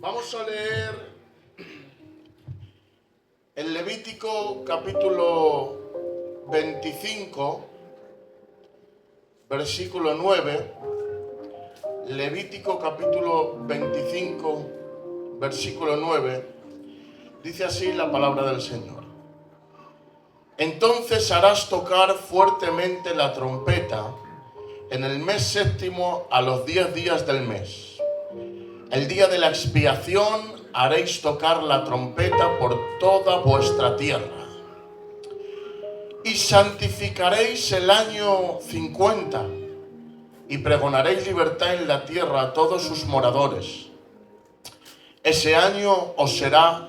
Vamos a leer el Levítico capítulo 25, versículo 9. Levítico capítulo 25, versículo 9. Dice así la palabra del Señor. Entonces harás tocar fuertemente la trompeta en el mes séptimo a los 10 días del mes. El día de la expiación haréis tocar la trompeta por toda vuestra tierra. Y santificaréis el año 50 y pregonaréis libertad en la tierra a todos sus moradores. Ese año os será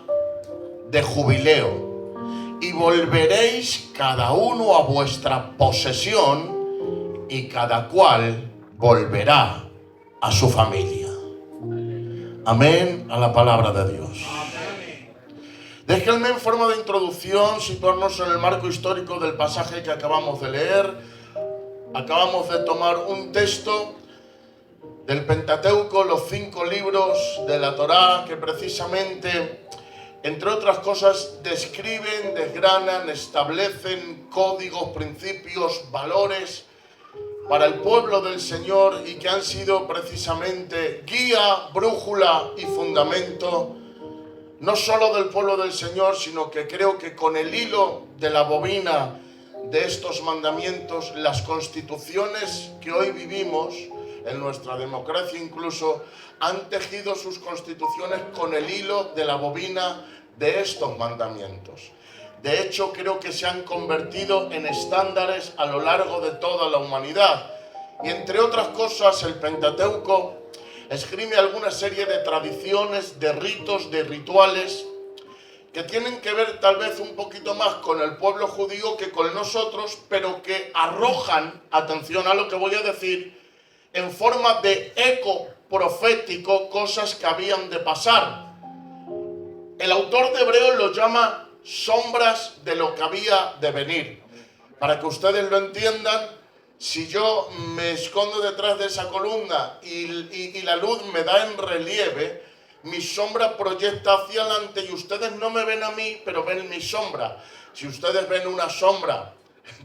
de jubileo y volveréis cada uno a vuestra posesión y cada cual volverá a su familia. Amén a la palabra de Dios. Déjenme en forma de introducción situarnos en el marco histórico del pasaje que acabamos de leer. Acabamos de tomar un texto del Pentateuco, los 5 libros de la Torá, que precisamente, entre otras cosas, describen, desgranan, establecen códigos, principios, valores para el pueblo del Señor y que han sido precisamente guía, brújula y fundamento no solo del pueblo del Señor, sino que creo que con el hilo de la bobina de estos mandamientos, las constituciones que hoy vivimos, en nuestra democracia incluso, han tejido sus constituciones con el hilo de la bobina de estos mandamientos. De hecho, creo que se han convertido en estándares a lo largo de toda la humanidad. Y entre otras cosas, el Pentateuco esgrime alguna serie de tradiciones, de ritos, de rituales, que tienen que ver tal vez un poquito más con el pueblo judío que con nosotros, pero que arrojan, atención a lo que voy a decir, en forma de eco profético, cosas que habían de pasar. El autor de Hebreos lo llama sombras de lo que había de venir. Para que ustedes lo entiendan, si yo me escondo detrás de esa columna y la luz me da en relieve, mi sombra proyecta hacia adelante y ustedes no me ven a mí, pero ven mi sombra. Si ustedes ven una sombra,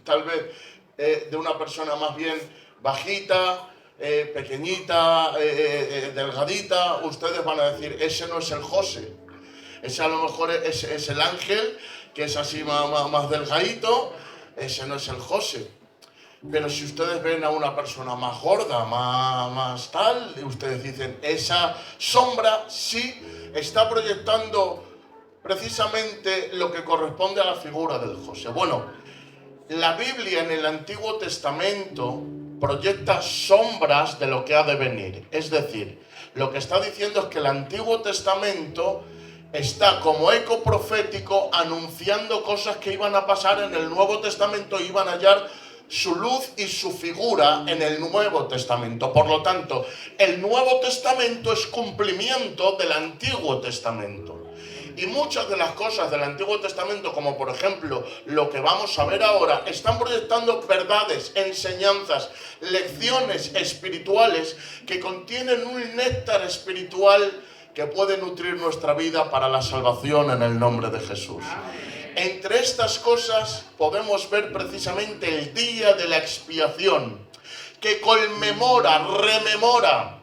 tal vez de una persona más bien bajita, pequeñita, delgadita, ustedes van a decir, ese no es el José. Ese a lo mejor es el ángel, que es así más delgadito. Ese no es el José. Pero si ustedes ven a una persona más gorda, más tal, ustedes dicen, esa sombra sí está proyectando precisamente lo que corresponde a la figura del José. Bueno, la Biblia en el Antiguo Testamento proyecta sombras de lo que ha de venir. Es decir, lo que está diciendo es que el Antiguo Testamento está como eco profético anunciando cosas que iban a pasar en el Nuevo Testamento y iban a hallar su luz y su figura en el Nuevo Testamento. Por lo tanto, el Nuevo Testamento es cumplimiento del Antiguo Testamento. Y muchas de las cosas del Antiguo Testamento, como por ejemplo lo que vamos a ver ahora, están proyectando verdades, enseñanzas, lecciones espirituales que contienen un néctar espiritual que puede nutrir nuestra vida para la salvación en el nombre de Jesús. Entre estas cosas podemos ver precisamente el día de la expiación, que conmemora, rememora,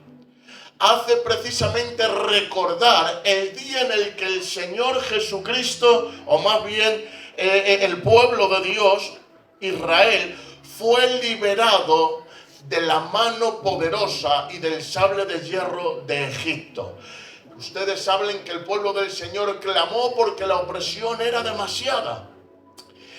hace precisamente recordar el día en el que el Señor Jesucristo, o más bien el pueblo de Dios, Israel, fue liberado de la mano poderosa y del sable de hierro de Egipto. Ustedes saben que el pueblo del Señor clamó porque la opresión era demasiada.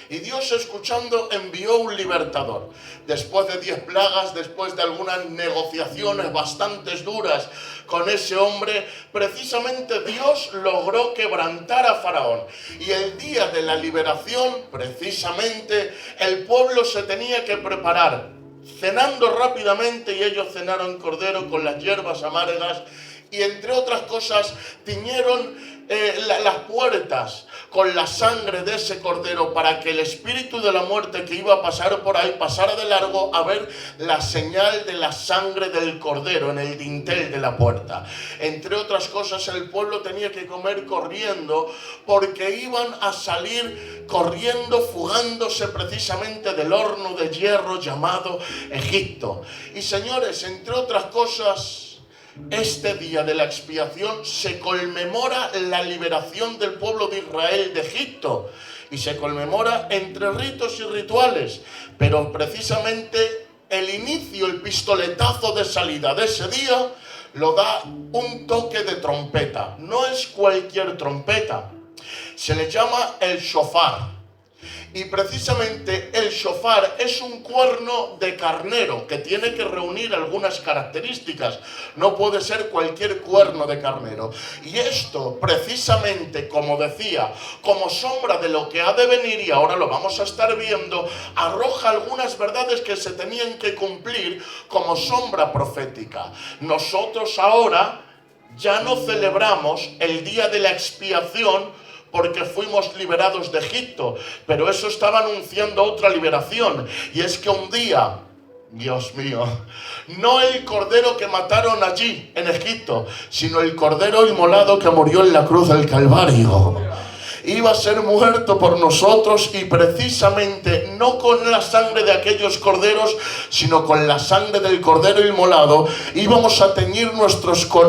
Y Dios, escuchando, envió un libertador. Después de 10 plagas, después de algunas negociaciones bastante duras con ese hombre, precisamente Dios logró quebrantar a Faraón. Y el día de la liberación, precisamente, el pueblo se tenía que preparar, cenando rápidamente, y ellos cenaron cordero con las hierbas amargas. Y entre otras cosas, tiñeron las puertas con la sangre de ese cordero para que el espíritu de la muerte que iba a pasar por ahí pasara de largo a ver la señal de la sangre del cordero en el dintel de la puerta. Entre otras cosas, el pueblo tenía que comer corriendo porque iban a salir corriendo, fugándose precisamente del horno de hierro llamado Egipto. Y señores, entre otras cosas, este día de la expiación se conmemora la liberación del pueblo de Israel de Egipto y se conmemora entre ritos y rituales, pero precisamente el inicio, el pistoletazo de salida de ese día lo da un toque de trompeta. No es cualquier trompeta, se le llama el shofar. Y precisamente el shofar es un cuerno de carnero que tiene que reunir algunas características. No puede ser cualquier cuerno de carnero. Y esto precisamente, como decía, como sombra de lo que ha de venir, y ahora lo vamos a estar viendo, arroja algunas verdades que se tenían que cumplir como sombra profética. Nosotros ahora ya no celebramos el día de la expiación porque fuimos liberados de Egipto, pero eso estaba anunciando otra liberación, y es que un día, Dios mío, no el cordero que mataron allí en Egipto, sino el cordero inmolado que murió en la cruz del Calvario, iba a ser muerto por nosotros, y precisamente no con la sangre de aquellos corderos, sino con la sangre del cordero inmolado íbamos a teñir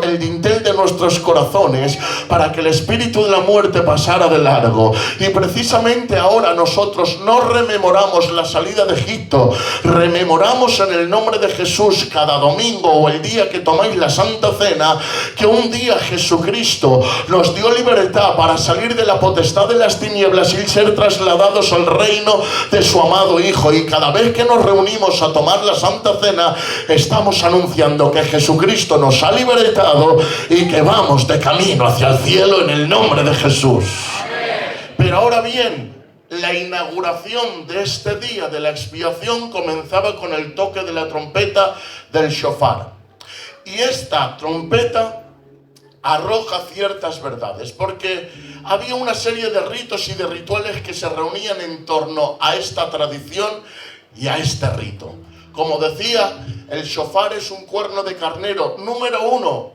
el dintel de nuestros corazones para que el espíritu de la muerte pasara de largo. Y precisamente ahora nosotros no rememoramos la salida de Egipto, rememoramos en el nombre de Jesús cada domingo o el día que tomáis la Santa Cena, que un día Jesucristo nos dio libertad para salir de la potestad de las tinieblas y ser trasladados al reino de su amado Hijo. Y cada vez que nos reunimos a tomar la Santa Cena, estamos anunciando que Jesucristo nos ha libertado y que vamos de camino hacia el cielo en el nombre de Jesús. Amén. Pero ahora bien, la inauguración de este día de la expiación comenzaba con el toque de la trompeta del shofar. Y esta trompeta arroja ciertas verdades, porque había una serie de ritos y de rituales que se reunían en torno a esta tradición y a este rito. Como decía, el shofar es un cuerno de carnero. Número uno,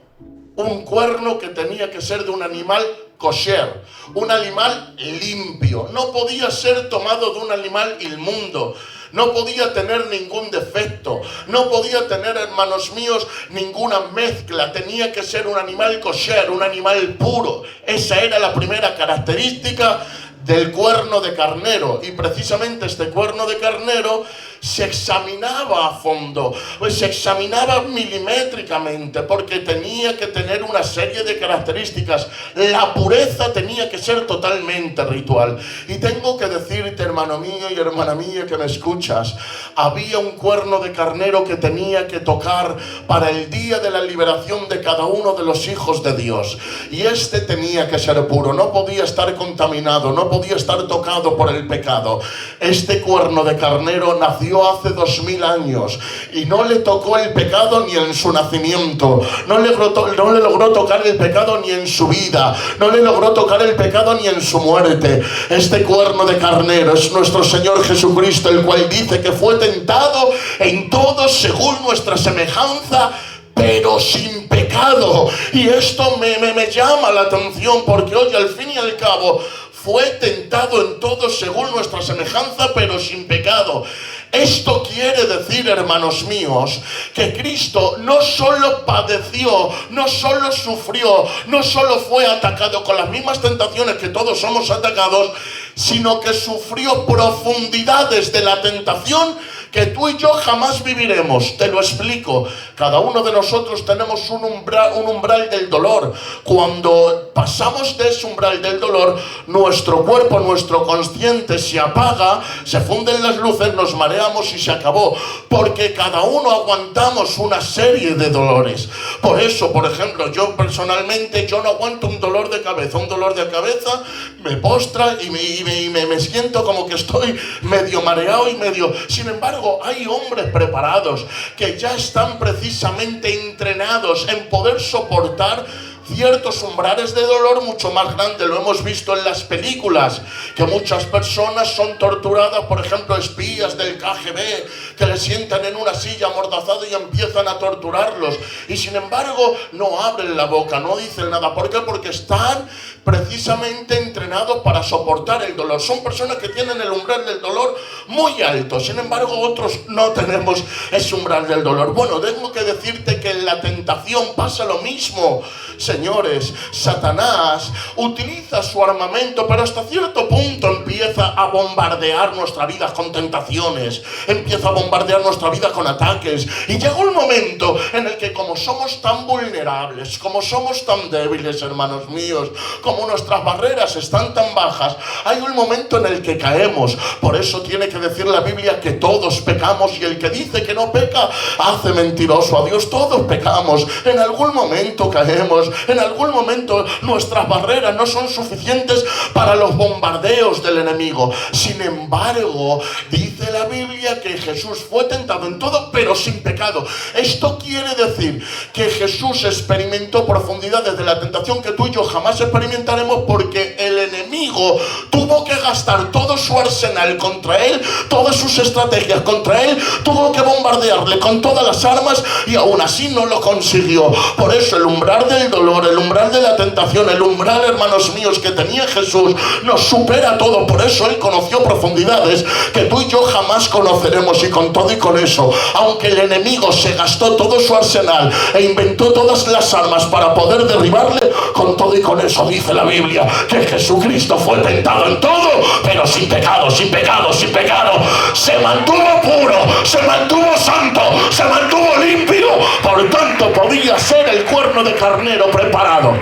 un cuerno que tenía que ser de un animal kosher, un animal limpio. No podía ser tomado de un animal inmundo. No podía tener ningún defecto, no podía tener, hermanos míos, ninguna mezcla. Tenía que ser un animal kosher, un animal puro. Esa era la primera característica del cuerno de carnero. Y precisamente este cuerno de carnero se examinaba a fondo, se examinaba milimétricamente, porque tenía que tener una serie de características. La pureza tenía que ser totalmente ritual. Y tengo que decirte, hermano mío y hermana mía que me escuchas, había un cuerno de carnero que tenía que tocar para el día de la liberación de cada uno de los hijos de Dios. Y este tenía que ser puro, no podía estar contaminado, no podía estar tocado por el pecado. Este cuerno de carnero nació hace 2000 años y no le tocó el pecado ni en su nacimiento, no le logró tocar el pecado ni en su vida, no le logró tocar el pecado ni en su muerte. Este cuerno de carnero es nuestro Señor Jesucristo, el cual dice que fue tentado en todo según nuestra semejanza, pero sin pecado. Y esto me llama la atención, porque hoy al fin y al cabo fue tentado en todo según nuestra semejanza, pero sin pecado. Esto quiere decir, hermanos míos, que Cristo no solo padeció, no solo sufrió, no solo fue atacado con las mismas tentaciones que todos somos atacados, sino que sufrió profundidades de la tentación que tú y yo jamás viviremos. Te lo explico. Cada uno de nosotros tenemos un umbral del dolor. Cuando pasamos de ese umbral del dolor, nuestro cuerpo, nuestro consciente se apaga, se funden las luces, nos mareamos y se acabó. Porque cada uno aguantamos una serie de dolores. Por eso, por ejemplo, yo personalmente, yo no aguanto un dolor de cabeza. Un dolor de cabeza me postra y me siento como que estoy medio mareado y medio... Sin embargo, hay hombres preparados que ya están precisamente entrenados en poder soportar ciertos umbrales de dolor mucho más grandes. Lo hemos visto en las películas, que muchas personas son torturadas, por ejemplo, espías del KGB, que les sientan en una silla amordazada y empiezan a torturarlos. Y sin embargo, no abren la boca, no dicen nada. ¿Por qué? Porque están precisamente entrenados para soportar el dolor. Son personas que tienen el umbral del dolor muy alto. Sin embargo, otros no tenemos ese umbral del dolor. Bueno, tengo que decirte que en la tentación pasa lo mismo. Señores, Satanás utiliza su armamento, pero hasta cierto punto empieza a bombardear nuestra vida con tentaciones, empieza a bombardear nuestra vida con ataques. Y llega un momento en el que, como somos tan vulnerables, como somos tan débiles, hermanos míos, como nuestras barreras están tan bajas, hay un momento en el que caemos. Por eso tiene que decir la Biblia que todos pecamos, y el que dice que no peca hace mentiroso a Dios. Todos pecamos, en algún momento caemos, en algún momento nuestras barreras no son suficientes para los bombardeos del enemigo. Sin embargo, dice la Biblia que Jesús fue tentado en todo, pero sin pecado. Esto quiere decir que Jesús experimentó profundidades de la tentación que tú y yo jamás experimentaremos, porque el enemigo tuvo que gastar todo su arsenal contra él, todas sus estrategias contra él, tuvo que bombardearle con todas las armas, y aún así no lo consiguió. Por eso el umbral del dolor, el umbral de la tentación, el umbral, hermanos míos, que tenía Jesús nos supera todo. Por eso él conoció profundidades que tú y yo jamás conoceremos. Y con todo y con eso, aunque el enemigo se gastó todo su arsenal e inventó todas las armas para poder derribarle, con todo y con eso dice la Biblia que Jesucristo fue tentado en todo, pero sin pecado, sin pecado, sin pecado. Se mantuvo puro, se mantuvo santo, se mantuvo limpio. Por tanto, podía ser el cuerno de carnero preparado.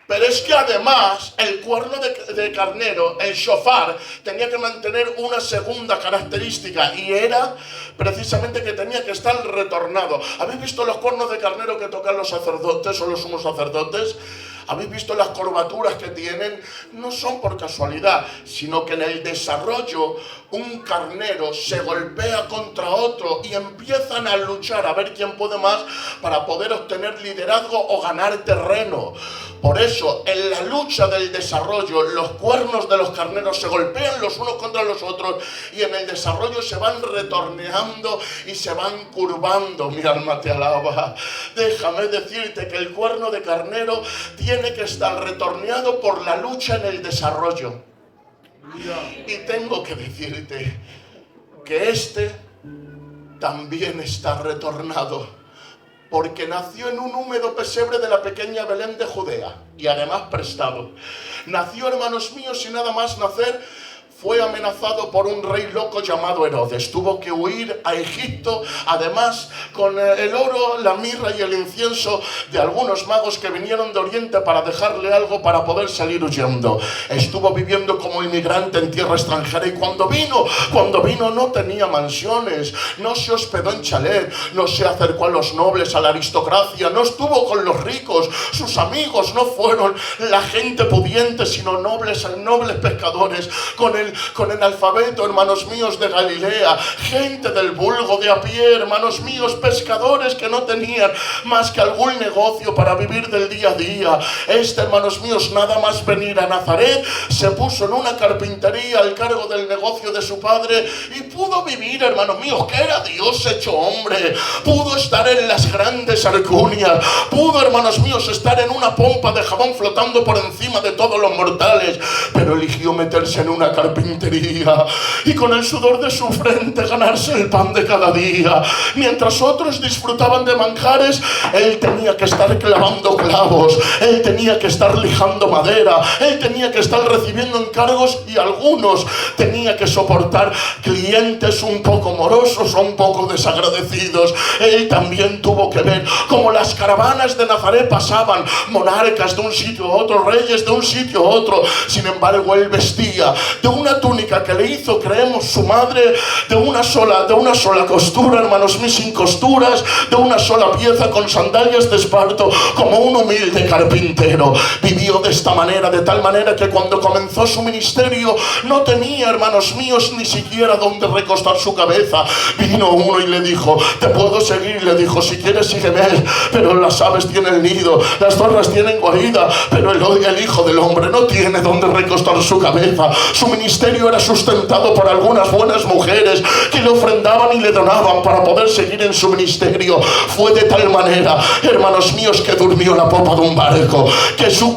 Pero es que además el cuerno de carnero, el shofar, tenía que mantener una segunda característica, y era precisamente que tenía que estar retornado. ¿Habéis visto los cuernos de carnero que tocan los sacerdotes o los sumos sacerdotes? ¿Habéis visto las curvaturas que tienen? No son por casualidad, sino que en el desarrollo un carnero se golpea contra otro y empiezan a luchar a ver quién puede más para poder obtener liderazgo o ganar terreno. Por eso, en la lucha del desarrollo, los cuernos de los carneros se golpean los unos contra los otros, y en el desarrollo se van retorneando y se van curvando. Mi alma te alaba. Déjame decirte que el cuerno de carnero tiene que estar retorneado por la lucha en el desarrollo. Y tengo que decirte que este también está retornado, porque nació en un húmedo pesebre de la pequeña Belén de Judea, y además prestado. Nació, hermanos míos, sin nada más nacer, fue amenazado por un rey loco llamado Herodes. Tuvo que huir a Egipto, además con el oro, la mirra y el incienso de algunos magos que vinieron de Oriente para dejarle algo para poder salir huyendo. Estuvo viviendo como inmigrante en tierra extranjera, y cuando vino no tenía mansiones, no se hospedó en chalet, no se acercó a los nobles, a la aristocracia, no estuvo con los ricos. Sus amigos no fueron la gente pudiente, sino nobles pescadores, con el alfabeto, hermanos míos, de Galilea, gente del vulgo de a pie, hermanos míos, pescadores que no tenían más que algún negocio para vivir del día a día. Hermanos míos, nada más venir a Nazaret, se puso en una carpintería al cargo del negocio de su padre, y pudo vivir, hermanos míos, que era Dios hecho hombre. Pudo estar en las grandes Alcunias, pudo, hermanos míos, estar en una pompa de jabón flotando por encima de todos los mortales, pero eligió meterse en una carpintería y con el sudor de su frente ganarse el pan de cada día. Mientras otros disfrutaban de manjares, él tenía que estar clavando clavos, él tenía que estar lijando madera, él tenía que estar recibiendo encargos, y algunos tenía que soportar clientes un poco morosos o un poco desagradecidos. Él también tuvo que ver cómo las caravanas de Nazaret pasaban, monarcas de un sitio a otro, reyes de un sitio a otro. Sin embargo, él vestía de una una túnica que le hizo, creemos, su madre, de una sola costura, hermanos míos, sin costuras, de una sola pieza, con sandalias de esparto, como un humilde carpintero. Vivió de esta manera, de tal manera que cuando comenzó su ministerio no tenía, hermanos míos, ni siquiera donde recostar su cabeza. Vino uno y le dijo: te puedo seguir. Le dijo: si quieres sígueme, pero las aves tienen nido, las zorras tienen guarida, pero el Hijo del Hombre no tiene donde recostar su cabeza. Su ministerio era sustentado por algunas buenas mujeres que le ofrendaban y le donaban para poder seguir en su ministerio. Fue de tal manera, hermanos míos, que durmió en la popa de un barco, que su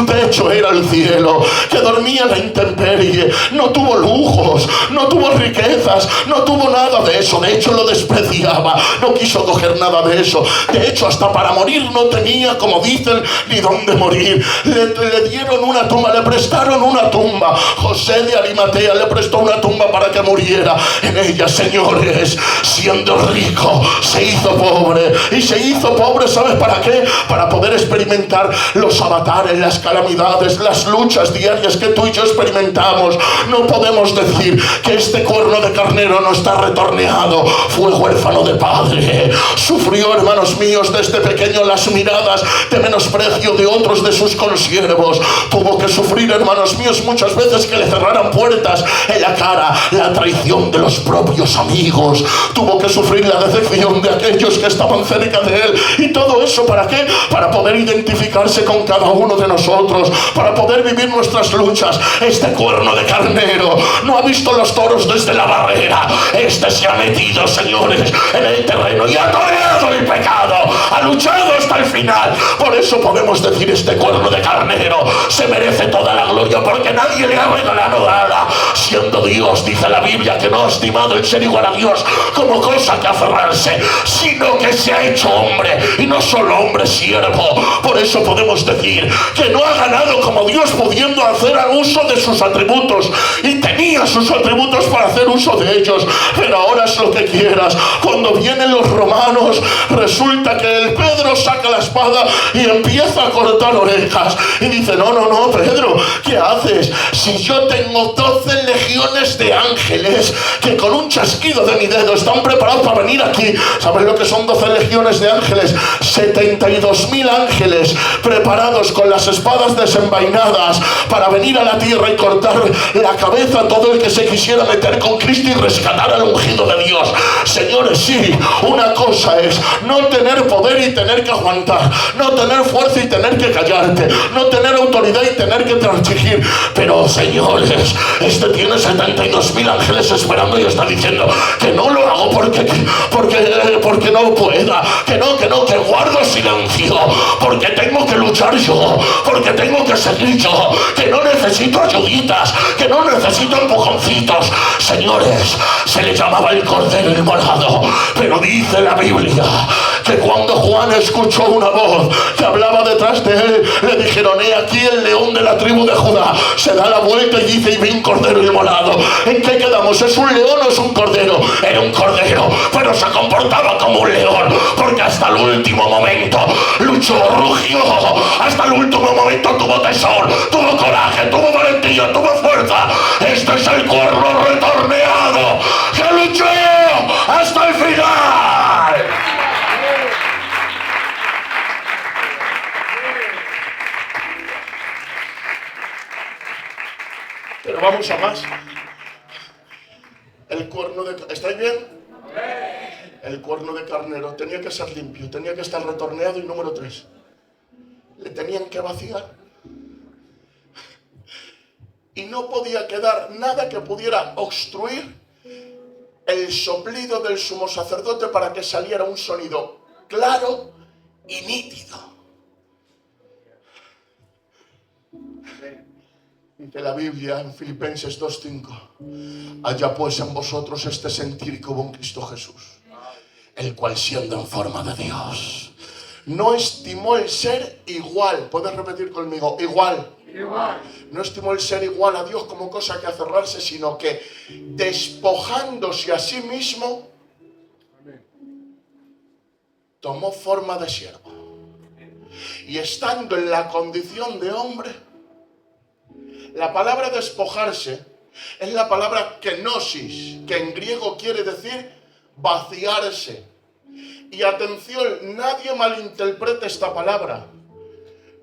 techo era el cielo, que dormía en la intemperie. No tuvo lujos, no tuvo riquezas, no tuvo nada de eso. De hecho, lo despreciaba, no quiso coger nada de eso. De hecho, hasta para morir no tenía, como dicen, ni dónde morir. Le dieron una tumba, le prestaron una tumba. José de Arimatea le prestó una tumba para que muriera en ella. Señores, siendo rico, se hizo pobre. Y se hizo pobre, ¿sabes para qué? Para poder experimentar los avatares, las calamidades, las luchas diarias que tú y yo experimentamos. No podemos decir que este cuerno de carnero no está retorneado. Fue huérfano de padre. Sufrió, hermanos míos, desde pequeño las miradas de menosprecio de otros de sus consiervos. Tuvo que sufrir, hermanos míos, muchas veces que le cerraran puertas en la cara, la traición de los propios amigos. Tuvo que sufrir la decepción de aquellos que estaban cerca de él. ¿Y todo eso para qué? Para poder identificarse con cada uno de nosotros, para poder vivir nuestras luchas. Este cuerno de carnero no ha visto los toros desde la barrera. Este se ha metido, señores, en el terreno y ha toreado el pecado, ha luchado hasta el final. Por eso podemos decir: este cuerno de carnero se merece toda la gloria, porque nadie le ha regalado nada. Siendo Dios, dice la Biblia, que no ha estimado el ser igual a Dios como cosa que aferrarse, sino que se ha hecho hombre, y no solo hombre, siervo. Por eso podemos decir que no ha ganado como Dios, pudiendo hacer uso de sus atributos, y tenía sus atributos para hacer uso de ellos. Pero ahora es lo que quieras. Cuando vienen los romanos, resulta que el Pedro saca la espada y empieza a cortar orejas. Y dice: no, Pedro, ¿qué haces? Si yo tengo 12 legiones de ángeles que con un chasquido de mi dedo están preparados para venir aquí. ¿Sabes lo que son 12 legiones de ángeles? 72.000 ángeles preparados con las espadas desenvainadas para venir a la tierra y cortar la cabeza a todo el que se quisiera meter con Cristo y rescatar al ungido de Dios. Señores, sí, una cosa es no tener poder y tener que aguantar, no tener fuerza y tener que callarte, no tener autoridad y tener que transigir. Pero, señores, este tiene 72.000 ángeles esperando y está diciendo que no lo hago porque no pueda, que guardo silencio, porque tengo que luchar yo, porque tengo que seguir yo, que no necesito ayuditas, que no necesito empujoncitos. Señores, se le llamaba el Cordero Inmolado, pero dice la Biblia que cuando Juan escuchó una voz que hablaba detrás de él, le dijeron: he aquí el león de la tribu de Judá. Se da la vuelta y dice: y vi un cordero inmolado. ¿En qué quedamos? ¿Es un león o es un cordero? Era un cordero, pero se comportaba como un león, porque hasta el último momento luchó, rugió, hasta el último momento tuvo tesón, tuvo coraje, tuvo valentía, tuvo fuerza. Este es el cuerno retorneado que luchó hasta el final. Pero vamos a más. El cuerno de... ¿Estáis bien? El cuerno de carnero tenía que ser limpio, tenía que estar retorneado. Y número 3, le tenían que vaciar. Y no podía quedar nada que pudiera obstruir el soplido del sumo sacerdote para que saliera un sonido claro y nítido. Dice la Biblia en Filipenses 2:5: haya pues en vosotros este sentir que hubo en Cristo Jesús, el cual, siendo en forma de Dios, no estimó el ser igual. ¿Puedes repetir conmigo? Igual. No estimó el ser igual a Dios como cosa que aferrarse, sino que despojándose a sí mismo, tomó forma de siervo. Y estando en la condición de hombre, la palabra despojarse Es la palabra kenosis, que en griego quiere decir vaciarse. Y atención, nadie malinterprete esta palabra.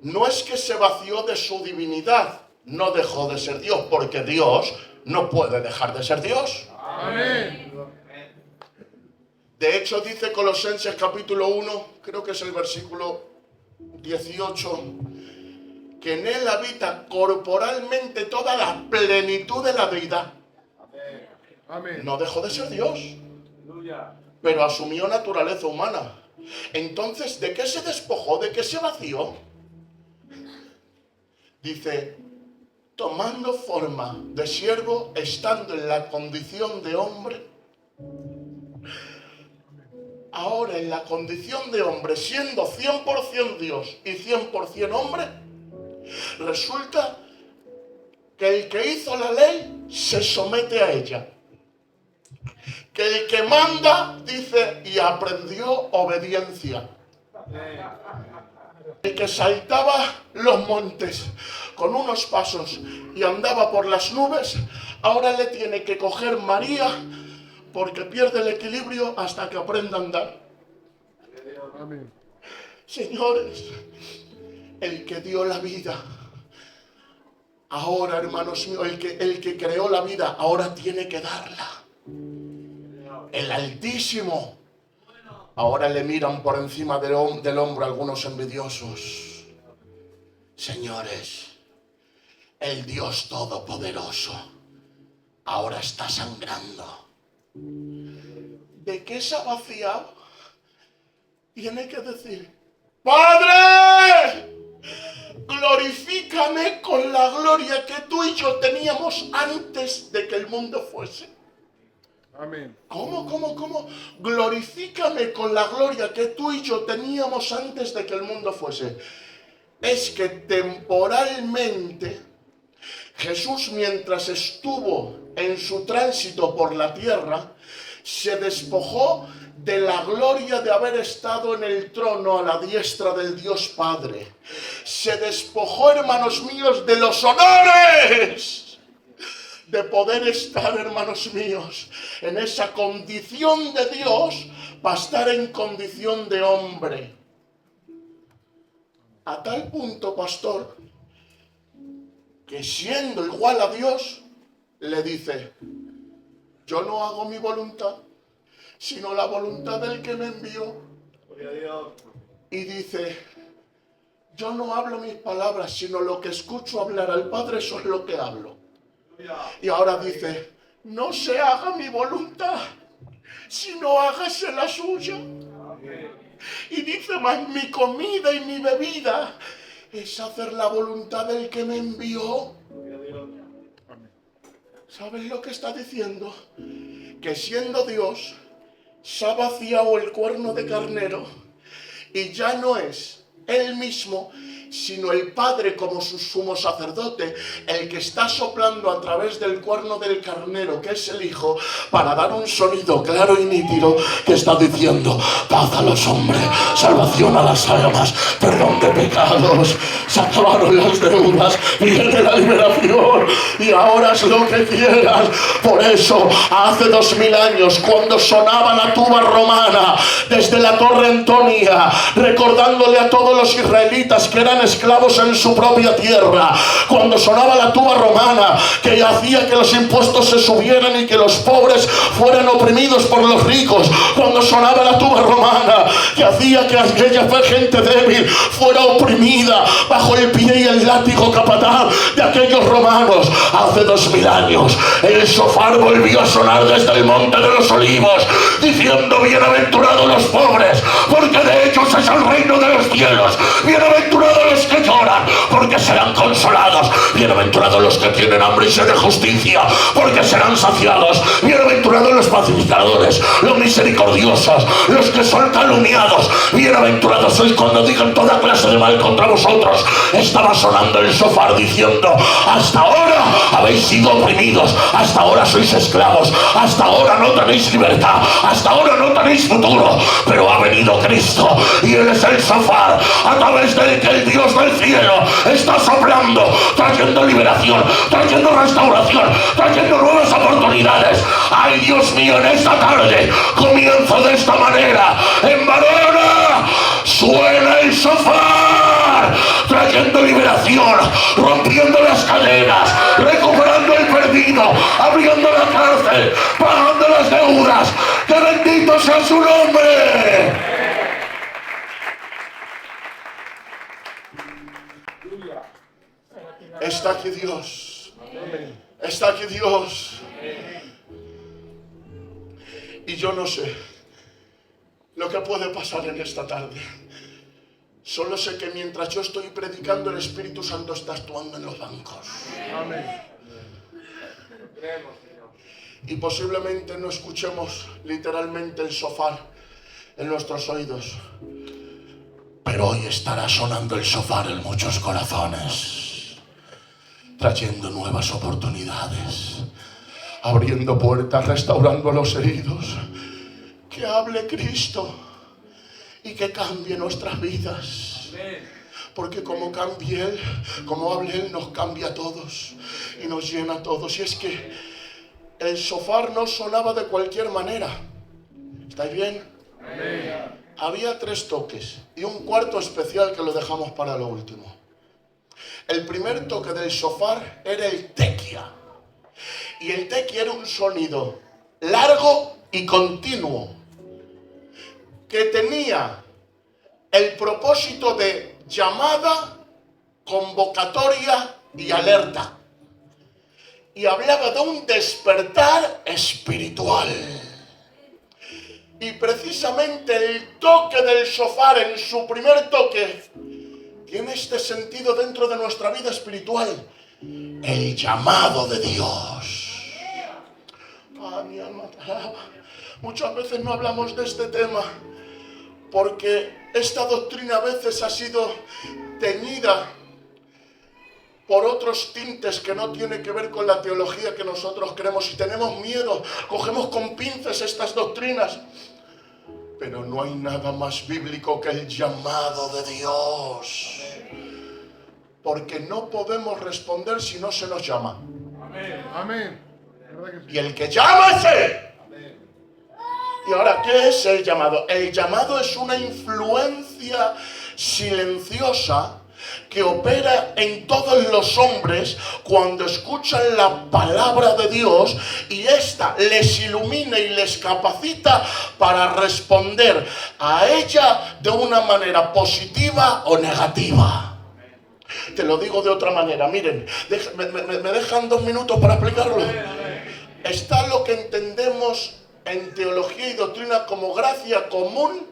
No es que se vació de su divinidad, no dejó de ser Dios, porque Dios no puede dejar de ser Dios. Amén. De hecho, dice Colosenses capítulo 1, creo que es el versículo 18, que en él habita corporalmente toda la plenitud de la deidad. Amén. No dejó de ser Dios, pero asumió naturaleza humana. Entonces, ¿de qué se despojó? ¿De qué se vació? Dice, tomando forma de siervo, estando en la condición de hombre. Ahora, en la condición de hombre, siendo 100% Dios y 100% hombre, resulta que el que hizo la ley se somete a ella. Que el que manda, dice, y aprendió obediencia. El que saltaba los montes con unos pasos y andaba por las nubes, ahora le tiene que coger María porque pierde el equilibrio hasta que aprenda a andar. Amén. Señores, el que dio la vida, ahora, hermanos míos, el que creó la vida, ahora tiene que darla. El Altísimo. Ahora le miran por encima del hombro algunos envidiosos. Señores, el Dios Todopoderoso ahora está sangrando. ¿De qué se ha vaciado? Tiene que decir, Padre, glorifícame con la gloria que tú y yo teníamos antes de que el mundo fuese. Amén. ¿Cómo? Glorifícame con la gloria que tú y yo teníamos antes de que el mundo fuese. Es que temporalmente Jesús, mientras estuvo en su tránsito por la tierra, se despojó de la gloria de haber estado en el trono a la diestra del Dios Padre. Se despojó, hermanos míos, de los honores de poder estar, hermanos míos, en esa condición de Dios para estar en condición de hombre. A tal punto, pastor, que siendo igual a Dios, le dice, yo no hago mi voluntad, sino la voluntad del que me envió. Y dice, yo no hablo mis palabras, sino lo que escucho hablar al Padre, eso es lo que hablo. Y ahora dice, no se haga mi voluntad, sino hágase la suya. Y dice más, mi comida y mi bebida es hacer la voluntad del que me envió. ¿Sabes lo que está diciendo? Que siendo Dios, se ha vaciado el cuerno de carnero y ya no es Él mismo, sino el Padre como su sumo sacerdote, el que está soplando a través del cuerno del carnero, que es el Hijo, para dar un sonido claro y nítido que está diciendo, paz a los hombres, salvación a las almas, perdón de pecados, se acabaron las deudas, viene la liberación y ahora haz lo que quieras. Por eso, hace 2000 años, cuando sonaba la tuba romana desde la Torre Antonia, recordándole a todos los israelitas que eran esclavos en su propia tierra, cuando sonaba la tuba romana que hacía que los impuestos se subieran y que los pobres fueran oprimidos por los ricos, cuando sonaba la tuba romana que hacía que aquella gente débil fuera oprimida bajo el pie y el látigo capataz de aquellos romanos, hace 2000 años el shofar volvió a sonar desde el monte de los olivos diciendo, bienaventurados los pobres, porque de ellos es el reino de los cielos, bienaventurados los que lloran, porque serán consolados, bienaventurados los que tienen hambre y sed de justicia, porque serán saciados, bienaventurados los pacificadores, los misericordiosos, los que son calumniados, bienaventurados sois cuando digan toda clase de mal contra vosotros. Estaba sonando el shofar diciendo, hasta ahora habéis sido oprimidos, hasta ahora sois esclavos, hasta ahora no tenéis libertad, hasta ahora no tenéis futuro, pero ha venido Cristo y Él es el shofar a través del que el Dios Dios del cielo está soplando, trayendo liberación, trayendo restauración, trayendo nuevas oportunidades. Ay, Dios mío, en esta tarde comienzo de esta manera. En Barona suena el shofar, trayendo liberación, rompiendo las cadenas, recuperando el perdido, abriendo la cárcel, pagando las deudas. ¡Que bendito sea su nombre! Está aquí Dios. Está aquí Dios. Y yo no sé lo que puede pasar en esta tarde. Solo sé que mientras yo estoy predicando, el Espíritu Santo está actuando en los bancos. Amén. Y posiblemente no escuchemos literalmente el shofar en nuestros oídos. Pero hoy estará sonando el shofar en muchos corazones, trayendo nuevas oportunidades, abriendo puertas, restaurando a los heridos. Que hable Cristo y que cambie nuestras vidas. Porque como cambie Él, como hable Él, nos cambia a todos y nos llena a todos. Y es que el shofar no sonaba de cualquier manera. ¿Estáis bien? Amén. Había 3 toques y un cuarto especial que lo dejamos para lo último. El primer toque del shofar era el tequia. Y el tequia era un sonido largo y continuo que tenía el propósito de llamada, convocatoria y alerta. Y hablaba de un despertar espiritual. Y precisamente el toque del shofar, en su primer toque, tiene este sentido dentro de nuestra vida espiritual: el llamado de Dios. Ah, mi alma te alaba. Muchas veces no hablamos de este tema porque esta doctrina a veces ha sido teñida por otros tintes que no tienen que ver con la teología que nosotros creemos, y tenemos miedo, cogemos con pinzas estas doctrinas. Pero no hay nada más bíblico que el llamado de Dios. Porque no podemos responder si no se nos llama. Amén. Amén. ¿Verdad que sí? Y el que llama es Él. Y ahora, ¿qué es el llamado? El llamado es una influencia silenciosa que opera en todos los hombres cuando escuchan la palabra de Dios, y ésta les ilumina y les capacita para responder a ella de una manera positiva o negativa. Te lo digo de otra manera, miren, me dejan 2 minutos para explicarlo. Está lo que entendemos en teología y doctrina como gracia común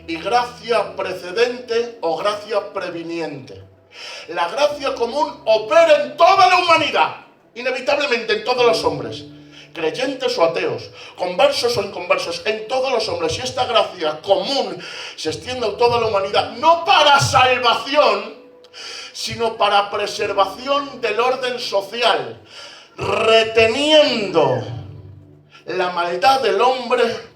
y gracia precedente o gracia previniente. La gracia común opera en toda la humanidad, inevitablemente en todos los hombres, creyentes o ateos, conversos o inconversos, en todos los hombres. Y esta gracia común se extiende a toda la humanidad, no para salvación, sino para preservación del orden social, reteniendo la maldad del hombre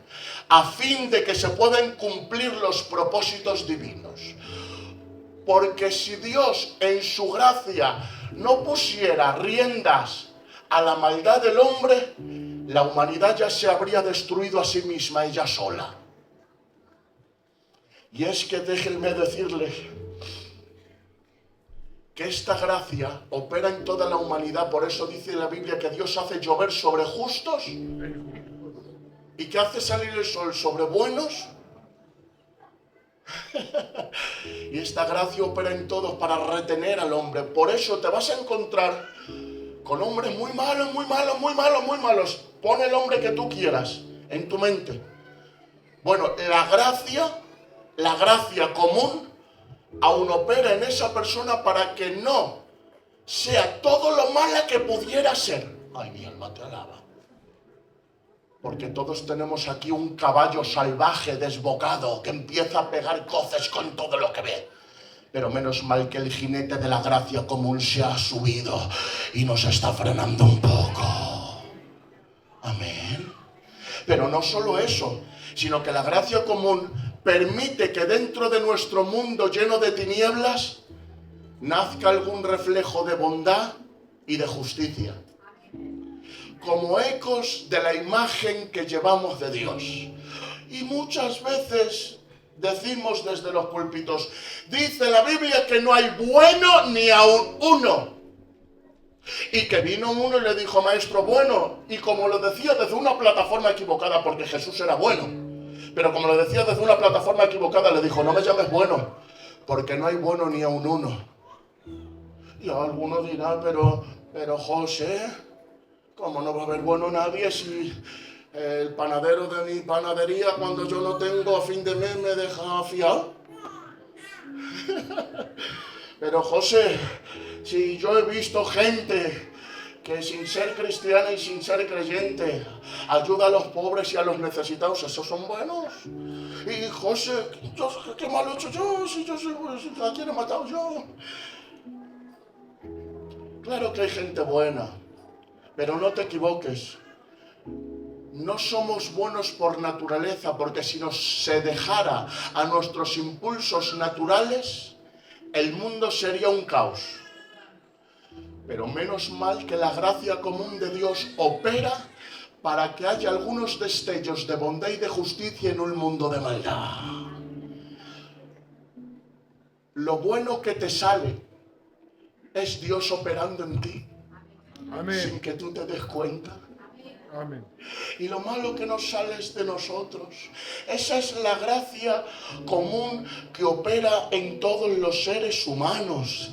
a fin de que se puedan cumplir los propósitos divinos. Porque si Dios en su gracia no pusiera riendas a la maldad del hombre, la humanidad ya se habría destruido a sí misma, ella sola. Y es que déjenme decirles que esta gracia opera en toda la humanidad. Por eso dice la Biblia que Dios hace llover sobre justos y que hace salir el sol sobre buenos. Y esta gracia opera en todos para retener al hombre. Por eso te vas a encontrar con hombres muy malos, muy malos, muy malos, muy malos. Pon el hombre que tú quieras en tu mente. Bueno, la gracia común aún opera en esa persona para que no sea todo lo mala que pudiera ser. Ay, mi alma te alaba. Porque todos tenemos aquí un caballo salvaje, desbocado, que empieza a pegar coces con todo lo que ve. Pero menos mal que el jinete de la gracia común se ha subido y nos está frenando un poco. Amén. Pero no solo eso, sino que la gracia común permite que dentro de nuestro mundo lleno de tinieblas nazca algún reflejo de bondad y de justicia, como ecos de la imagen que llevamos de Dios. Y muchas veces decimos desde los púlpitos, dice la Biblia que no hay bueno ni aun uno. Y que vino uno y le dijo, maestro, bueno, y como lo decía desde una plataforma equivocada, porque Jesús era bueno, pero como lo decía desde una plataforma equivocada, le dijo, no me llames bueno, porque no hay bueno ni aun uno. Y alguno dirá, pero José, ¿cómo no va a haber bueno nadie si el panadero de mi panadería, cuando yo no tengo a fin de mes, me deja fiado? Pero José, si yo he visto gente que sin ser cristiana y sin ser creyente ayuda a los pobres y a los necesitados, ¿esos son buenos? Y José, ¿qué mal he hecho yo? Si yo soy, si ¿a quién he matado yo? Claro que hay gente buena, pero no te equivoques. No somos buenos por naturaleza, porque si se dejara a nuestros impulsos naturales, el mundo sería un caos. Pero menos mal que la gracia común de Dios opera para que haya algunos destellos de bondad y de justicia en un mundo de maldad. Lo bueno que te sale es Dios operando en ti. Amén. Sin que tú te des cuenta. Amén. Y lo malo que nos sale es de nosotros. Esa es la gracia común que opera en todos los seres humanos.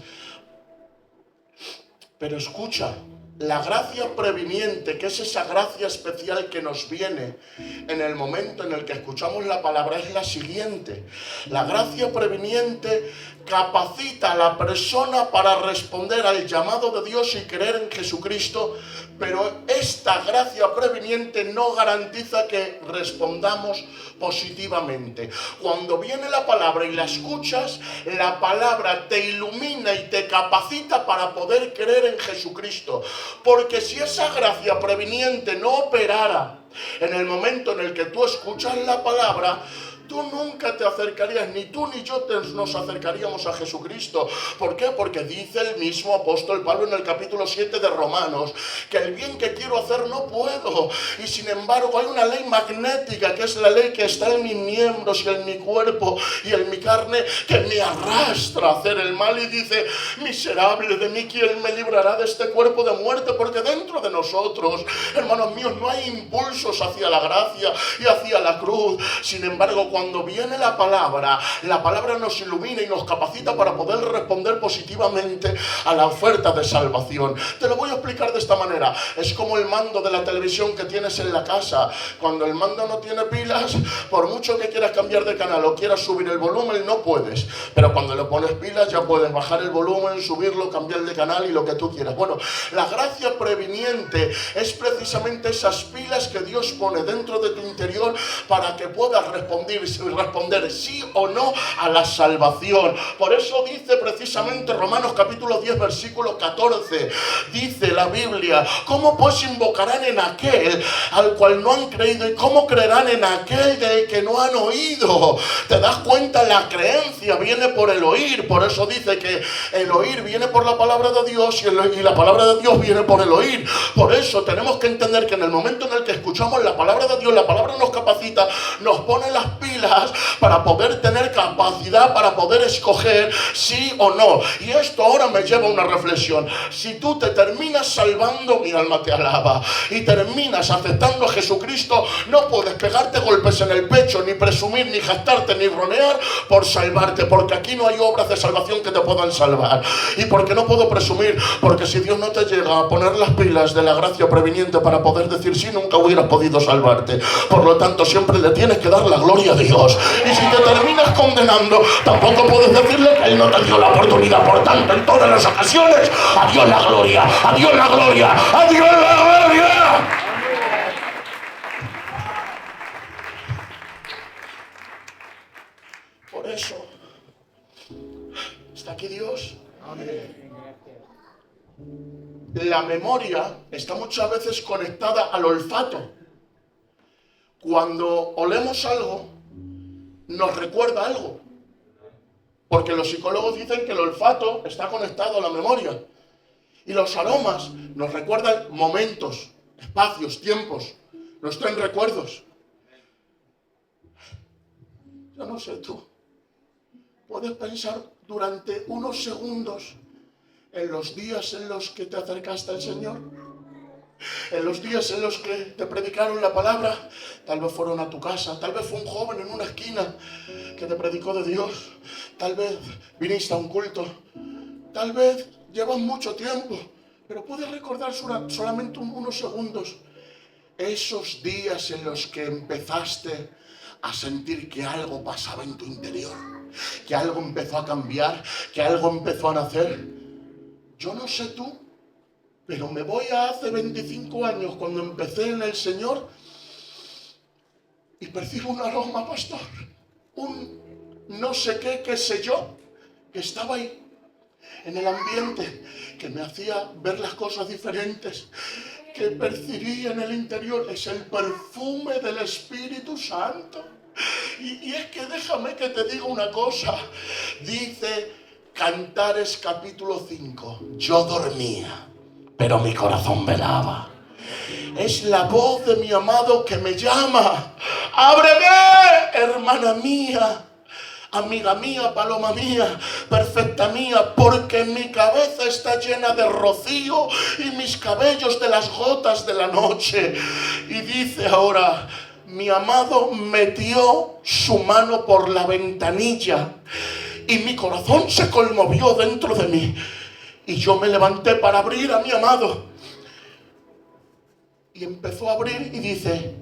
Pero escucha, la gracia previniente, que es esa gracia especial que nos viene en el momento en el que escuchamos la palabra, es la siguiente. La gracia previniente capacita a la persona para responder al llamado de Dios y creer en Jesucristo, pero esta gracia previniente no garantiza que respondamos positivamente. Cuando viene la palabra y la escuchas, la palabra te ilumina y te capacita para poder creer en Jesucristo. Porque si esa gracia previniente no operara en el momento en el que tú escuchas la palabra, tú nunca te acercarías, ni tú ni yo nos acercaríamos a Jesucristo. ¿Por qué? Porque dice el mismo apóstol Pablo en el capítulo 7 de Romanos, que el bien que quiero hacer no puedo. Y sin embargo hay una ley magnética, que es la ley que está en mis miembros y en mi cuerpo y en mi carne, que me arrastra a hacer el mal. Y dice, miserable de mí, ¿quién me librará de este cuerpo de muerte? Porque dentro de nosotros, hermanos míos, no hay impulsos hacia la gracia y hacia la cruz. Sin embargo, cuando viene la palabra nos ilumina y nos capacita para poder responder positivamente a la oferta de salvación. Te lo voy a explicar de esta manera. Es como el mando de la televisión que tienes en la casa. Cuando el mando no tiene pilas, por mucho que quieras cambiar de canal o quieras subir el volumen, no puedes. Pero cuando le pones pilas ya puedes bajar el volumen, subirlo, cambiar de canal y lo que tú quieras. Bueno, la gracia previniente es precisamente esas pilas que Dios pone dentro de tu interior para que puedas responder sí o no a la salvación. Por eso dice precisamente Romanos capítulo 10 versículo 14, dice la Biblia, ¿cómo pues invocarán en aquel al cual no han creído? ¿Y cómo creerán en aquel del que no han oído? ¿Te das cuenta? La creencia viene por el oír. Por eso dice que el oír viene por la palabra de Dios y la palabra de Dios viene por el oír. Por eso tenemos que entender que en el momento en el que escuchamos la palabra de Dios, la palabra nos capacita, nos pone las pilas para poder tener capacidad, para poder escoger sí o no. Y esto ahora me lleva a una reflexión. Si tú te terminas salvando, mi alma te alaba, y terminas aceptando a Jesucristo, no puedes pegarte golpes en el pecho, ni presumir, ni jactarte, ni ronear por salvarte, porque aquí no hay obras de salvación que te puedan salvar. ¿Y por qué no puedo presumir? Porque si Dios no te llega a poner las pilas de la gracia previniente para poder decir sí, nunca hubieras podido salvarte. Por lo tanto, siempre le tienes que dar la gloria a Dios. Y si te terminas condenando, tampoco puedes decirle que Él no te dio la oportunidad. Por tanto, en todas las ocasiones, a Dios la gloria, a Dios la gloria, a Dios la gloria. Por eso, ¿está aquí Dios? Amén. La memoria está muchas veces conectada al olfato. Cuando olemos algo, nos recuerda algo. Porque los psicólogos dicen que el olfato está conectado a la memoria. Y los aromas nos recuerdan momentos, espacios, tiempos. Nos traen recuerdos. Yo no sé tú. Puedes pensar durante unos segundos en los días en los que te acercaste al Señor. En los días en los que te predicaron la palabra. Tal vez fueron a tu casa. Tal vez fue un joven en una esquina que te predicó de Dios. Tal vez viniste a un culto. Tal vez llevas mucho tiempo. Pero puedes recordar solamente unos segundos esos días en los que empezaste a sentir que algo pasaba en tu interior, que algo empezó a cambiar, que algo empezó a nacer. Yo no sé tú, pero me voy a hace 25 años cuando empecé en el Señor y percibo un aroma, pastor, un no sé qué sé yo, que estaba ahí en el ambiente, que me hacía ver las cosas diferentes, que percibí en el interior. Es el perfume del Espíritu Santo. Y es que déjame que te diga una cosa. Dice Cantares capítulo 5. Yo dormía, pero mi corazón velaba. Es la voz de mi amado que me llama. ¡Ábreme, hermana mía! Amiga mía, paloma mía, perfecta mía, porque mi cabeza está llena de rocío y mis cabellos de las gotas de la noche. Y dice ahora, mi amado metió su mano por la ventanilla y mi corazón se conmovió dentro de mí. Y yo me levanté para abrir a mi amado. Y empezó a abrir y dice,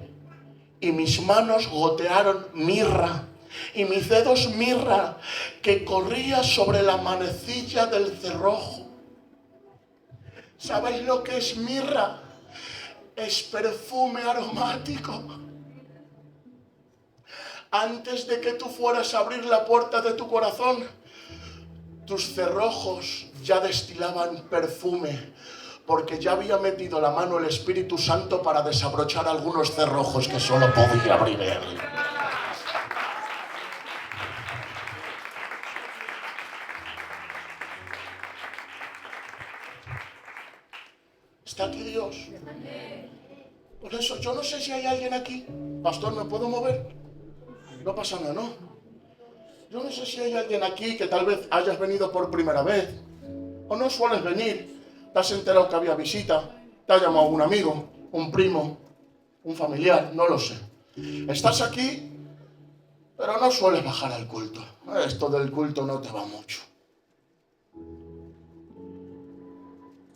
y mis manos gotearon mirra. Y mis dedos mirra que corría sobre la manecilla del cerrojo. ¿Sabéis lo que es mirra? Es perfume aromático. Antes de que tú fueras a abrir la puerta de tu corazón, tus cerrojos ya destilaban perfume, porque ya había metido la mano el Espíritu Santo para desabrochar algunos cerrojos que solo podía abrir Él. Está aquí Dios. Por eso yo no sé si hay alguien aquí. Pastor, ¿me puedo mover? No pasa nada, ¿no? Yo no sé si hay alguien aquí que tal vez hayas venido por primera vez. O no sueles venir. Te has enterado que había visita. Te ha llamado un amigo, un primo, un familiar, no lo sé. Estás aquí, pero no sueles bajar al culto. Esto del culto no te va mucho.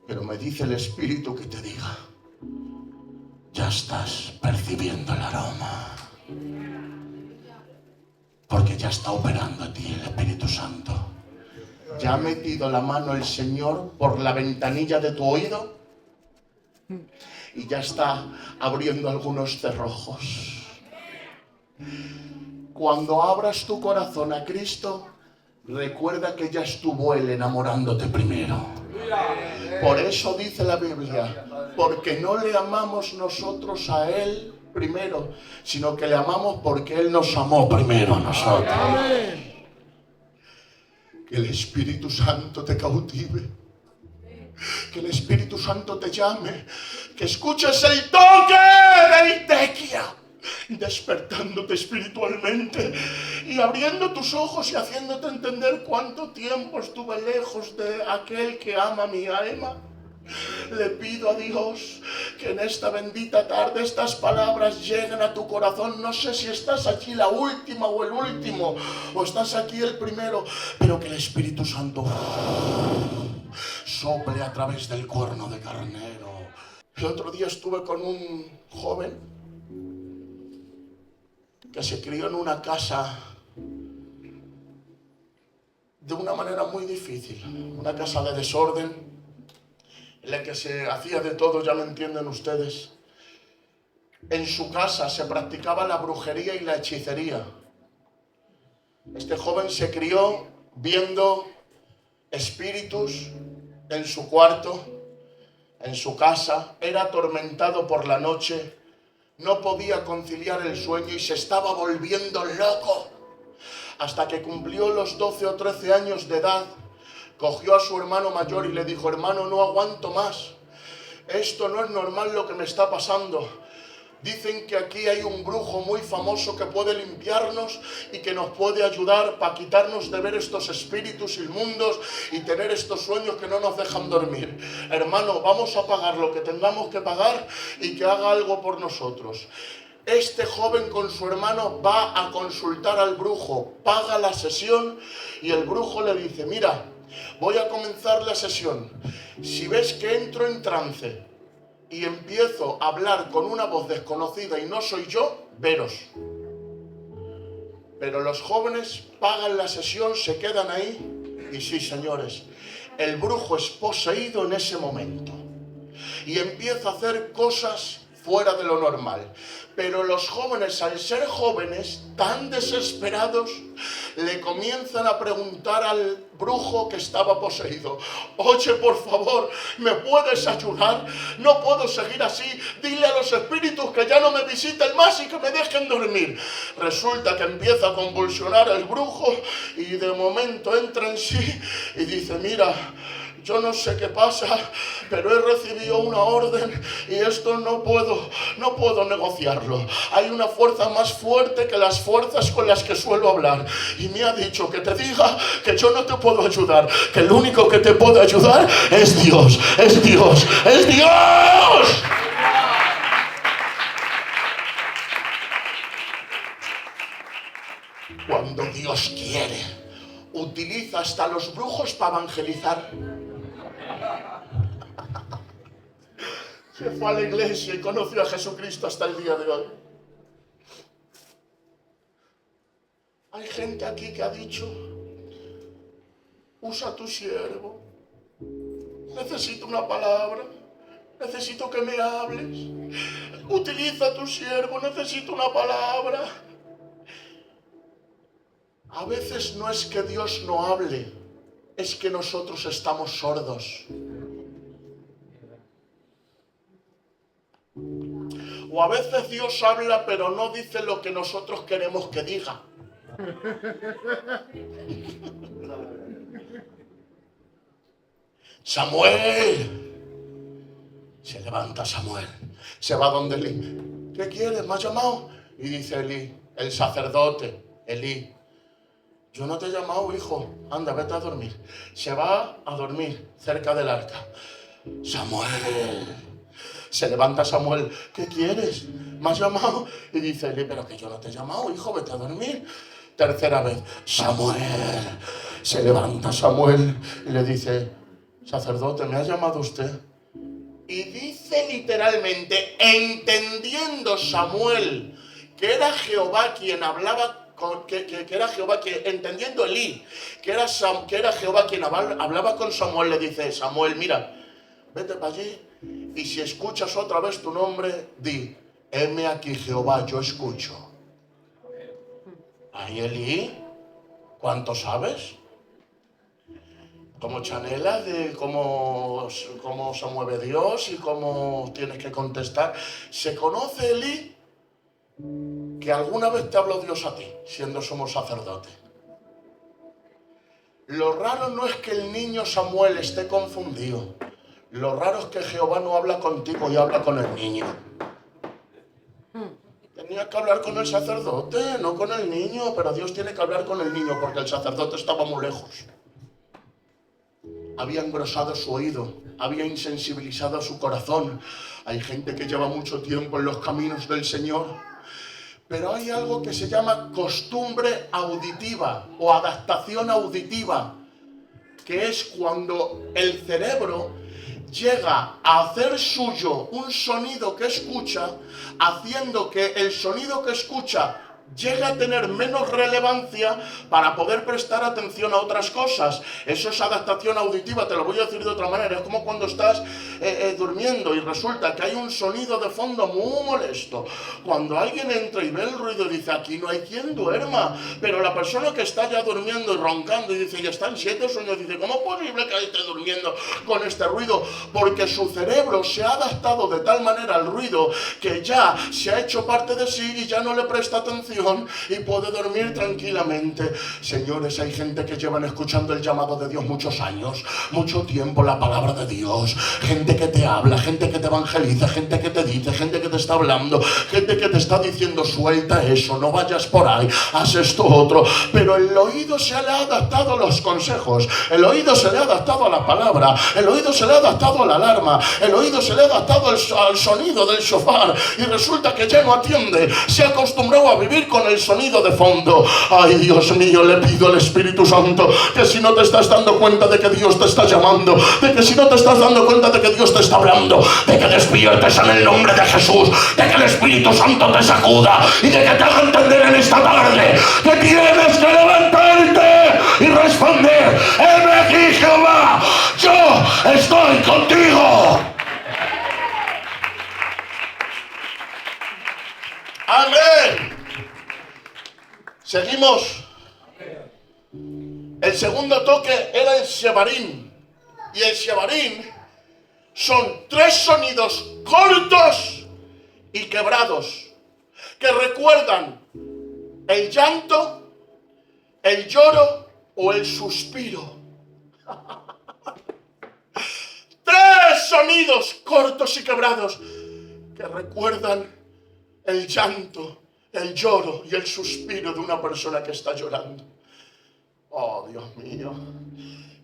Pero me dice el Espíritu que te diga, ya estás percibiendo el aroma. Porque ya está operando a ti el Espíritu Santo. Ya ha metido la mano el Señor por la ventanilla de tu oído y ya está abriendo algunos cerrojos. Cuando abras tu corazón a Cristo, recuerda que ya estuvo Él enamorándote primero. Por eso dice la Biblia, porque no le amamos nosotros a Él primero, sino que le amamos porque Él nos amó primero a nosotros. Que el Espíritu Santo te cautive, que el Espíritu Santo te llame, que escuches el toque del tequia, despertándote espiritualmente y abriendo tus ojos y haciéndote entender cuánto tiempo estuve lejos de aquel que ama mi alma. Le pido a Dios que en esta bendita tarde estas palabras lleguen a tu corazón. No sé si estás aquí la última o el último, o estás aquí el primero, pero que el Espíritu Santo sople a través del cuerno de carnero. El otro día estuve con un joven que se crió en una casa de una manera muy difícil, una casa de desorden, en la que se hacía de todo, ya me entienden ustedes. En su casa se practicaba la brujería y la hechicería. Este joven se crió viendo espíritus en su cuarto, en su casa, era atormentado por la noche, no podía conciliar el sueño y se estaba volviendo loco. hasta que cumplió los 12 o 13 años de edad, cogió a su hermano mayor y le dijo: hermano, no aguanto más. Esto no es normal lo que me está pasando. Dicen que aquí hay un brujo muy famoso que puede limpiarnos y que nos puede ayudar para quitarnos de ver estos espíritus inmundos y tener estos sueños que no nos dejan dormir. Hermano, vamos a pagar lo que tengamos que pagar y que haga algo por nosotros. Este joven con su hermano va a consultar al brujo, paga la sesión y el brujo le dice: mira, voy a comenzar la sesión. Si ves que entro en trance y empiezo a hablar con una voz desconocida y no soy yo, veros. Pero los jóvenes pagan la sesión, se quedan ahí y sí, señores, el brujo es poseído en ese momento y empieza a hacer cosas fuera de lo normal. Pero los jóvenes, al ser jóvenes, tan desesperados, le comienzan a preguntar al brujo que estaba poseído: oye, por favor, ¿me puedes ayudar? No puedo seguir así. Dile a los espíritus que ya no me visiten más y que me dejen dormir. Resulta que empieza a convulsionar el brujo y de momento entra en sí y dice: mira, yo no sé qué pasa, pero he recibido una orden y esto no puedo negociarlo. Hay una fuerza más fuerte que las fuerzas con las que suelo hablar. Y me ha dicho que te diga que yo no te puedo ayudar, que el único que te puede ayudar es Dios, es Dios, es Dios. Cuando Dios quiere, utiliza hasta los brujos para evangelizar. Se fue a la iglesia y conoció a Jesucristo hasta el día de hoy. Hay gente aquí que ha dicho: usa a tu siervo, necesito una palabra, necesito que me hables, utiliza a tu siervo, necesito una palabra. A veces no es que Dios no hable, es que nosotros estamos sordos. O a veces Dios habla pero no dice lo que nosotros queremos que diga. Samuel. Se levanta Samuel, se va donde Elí. ¿Qué quieres? ¿Me has llamado? Y dice Elí, el sacerdote, Elí: yo no te he llamado, hijo, anda, vete a dormir. Se va a dormir cerca del arca. Samuel. Se levanta Samuel: ¿qué quieres? ¿Me has llamado? Y dice Elí: pero que yo no te he llamado, hijo, vete a dormir. Tercera vez: Samuel. Se levanta Samuel y le dice: sacerdote, ¿me ha llamado usted? Y dice literalmente, entendiendo Samuel que era Jehová quien hablaba, que era Jehová quien, entendiendo Elí que era Jehová quien hablaba con Samuel, le dice: Samuel, mira, vete para allí y si escuchas otra vez tu nombre, di: heme aquí, Jehová, yo escucho. Ay, Elí, ¿cuánto sabes? Como chanela de cómo se mueve Dios y cómo tienes que contestar. ¿Se conoce, Elí, que alguna vez te habló Dios a ti, siendo somos sacerdote? Lo raro no es que el niño Samuel esté confundido. Lo raro es que Jehová no habla contigo y habla con el niño. Tenía que hablar con el sacerdote, no con el niño, pero Dios tiene que hablar con el niño porque el sacerdote estaba muy lejos. Había engrosado su oído, había insensibilizado su corazón. Hay gente que lleva mucho tiempo en los caminos del Señor, pero hay algo que se llama costumbre auditiva o adaptación auditiva, que es cuando el cerebro llega a hacer suyo un sonido que escucha, haciendo que el sonido que escucha llega a tener menos relevancia para poder prestar atención a otras cosas. Eso es adaptación auditiva, te lo voy a decir de otra manera. Es como cuando estás durmiendo y resulta que hay un sonido de fondo muy molesto. Cuando alguien entra y ve el ruido y dice: aquí no hay quien duerma, pero la persona que está ya durmiendo y roncando y dice: ya están 7 sueños, dice: ¿cómo es posible que esté durmiendo con este ruido? Porque su cerebro se ha adaptado de tal manera al ruido que ya se ha hecho parte de sí y ya no le presta atención oración y puede dormir tranquilamente. Señores, hay gente que llevan escuchando el llamado de Dios muchos años, mucho tiempo, la palabra de Dios. Gente que te habla, gente que te evangeliza, gente que te dice, gente que te está hablando, gente que te está diciendo suelta eso, no vayas por ahí, haz esto otro. Pero el oído se le ha adaptado a los consejos, el oído se le ha adaptado a la palabra, el oído se le ha adaptado a la alarma, el oído se le ha adaptado al sonido del shofar, y resulta que ya no atiende, se ha acostumbrado a vivir con el sonido de fondo. Ay, Dios mío, le pido al Espíritu Santo que si no te estás dando cuenta de que Dios te está llamando, de que si no te estás dando cuenta de que Dios te está hablando, de que despiertes en el nombre de Jesús, de que el Espíritu Santo te sacuda y de que te haga entender en esta tarde que tienes que levantarte y responder: heme aquí, Jehová, yo estoy contigo. Amén. Seguimos. El segundo toque era el shebarim. Y el shebarim son 3 sonidos cortos y quebrados que recuerdan el llanto, el lloro o el suspiro. 3 sonidos cortos y quebrados que recuerdan el llanto, el lloro y el suspiro de una persona que está llorando. Oh, Dios mío.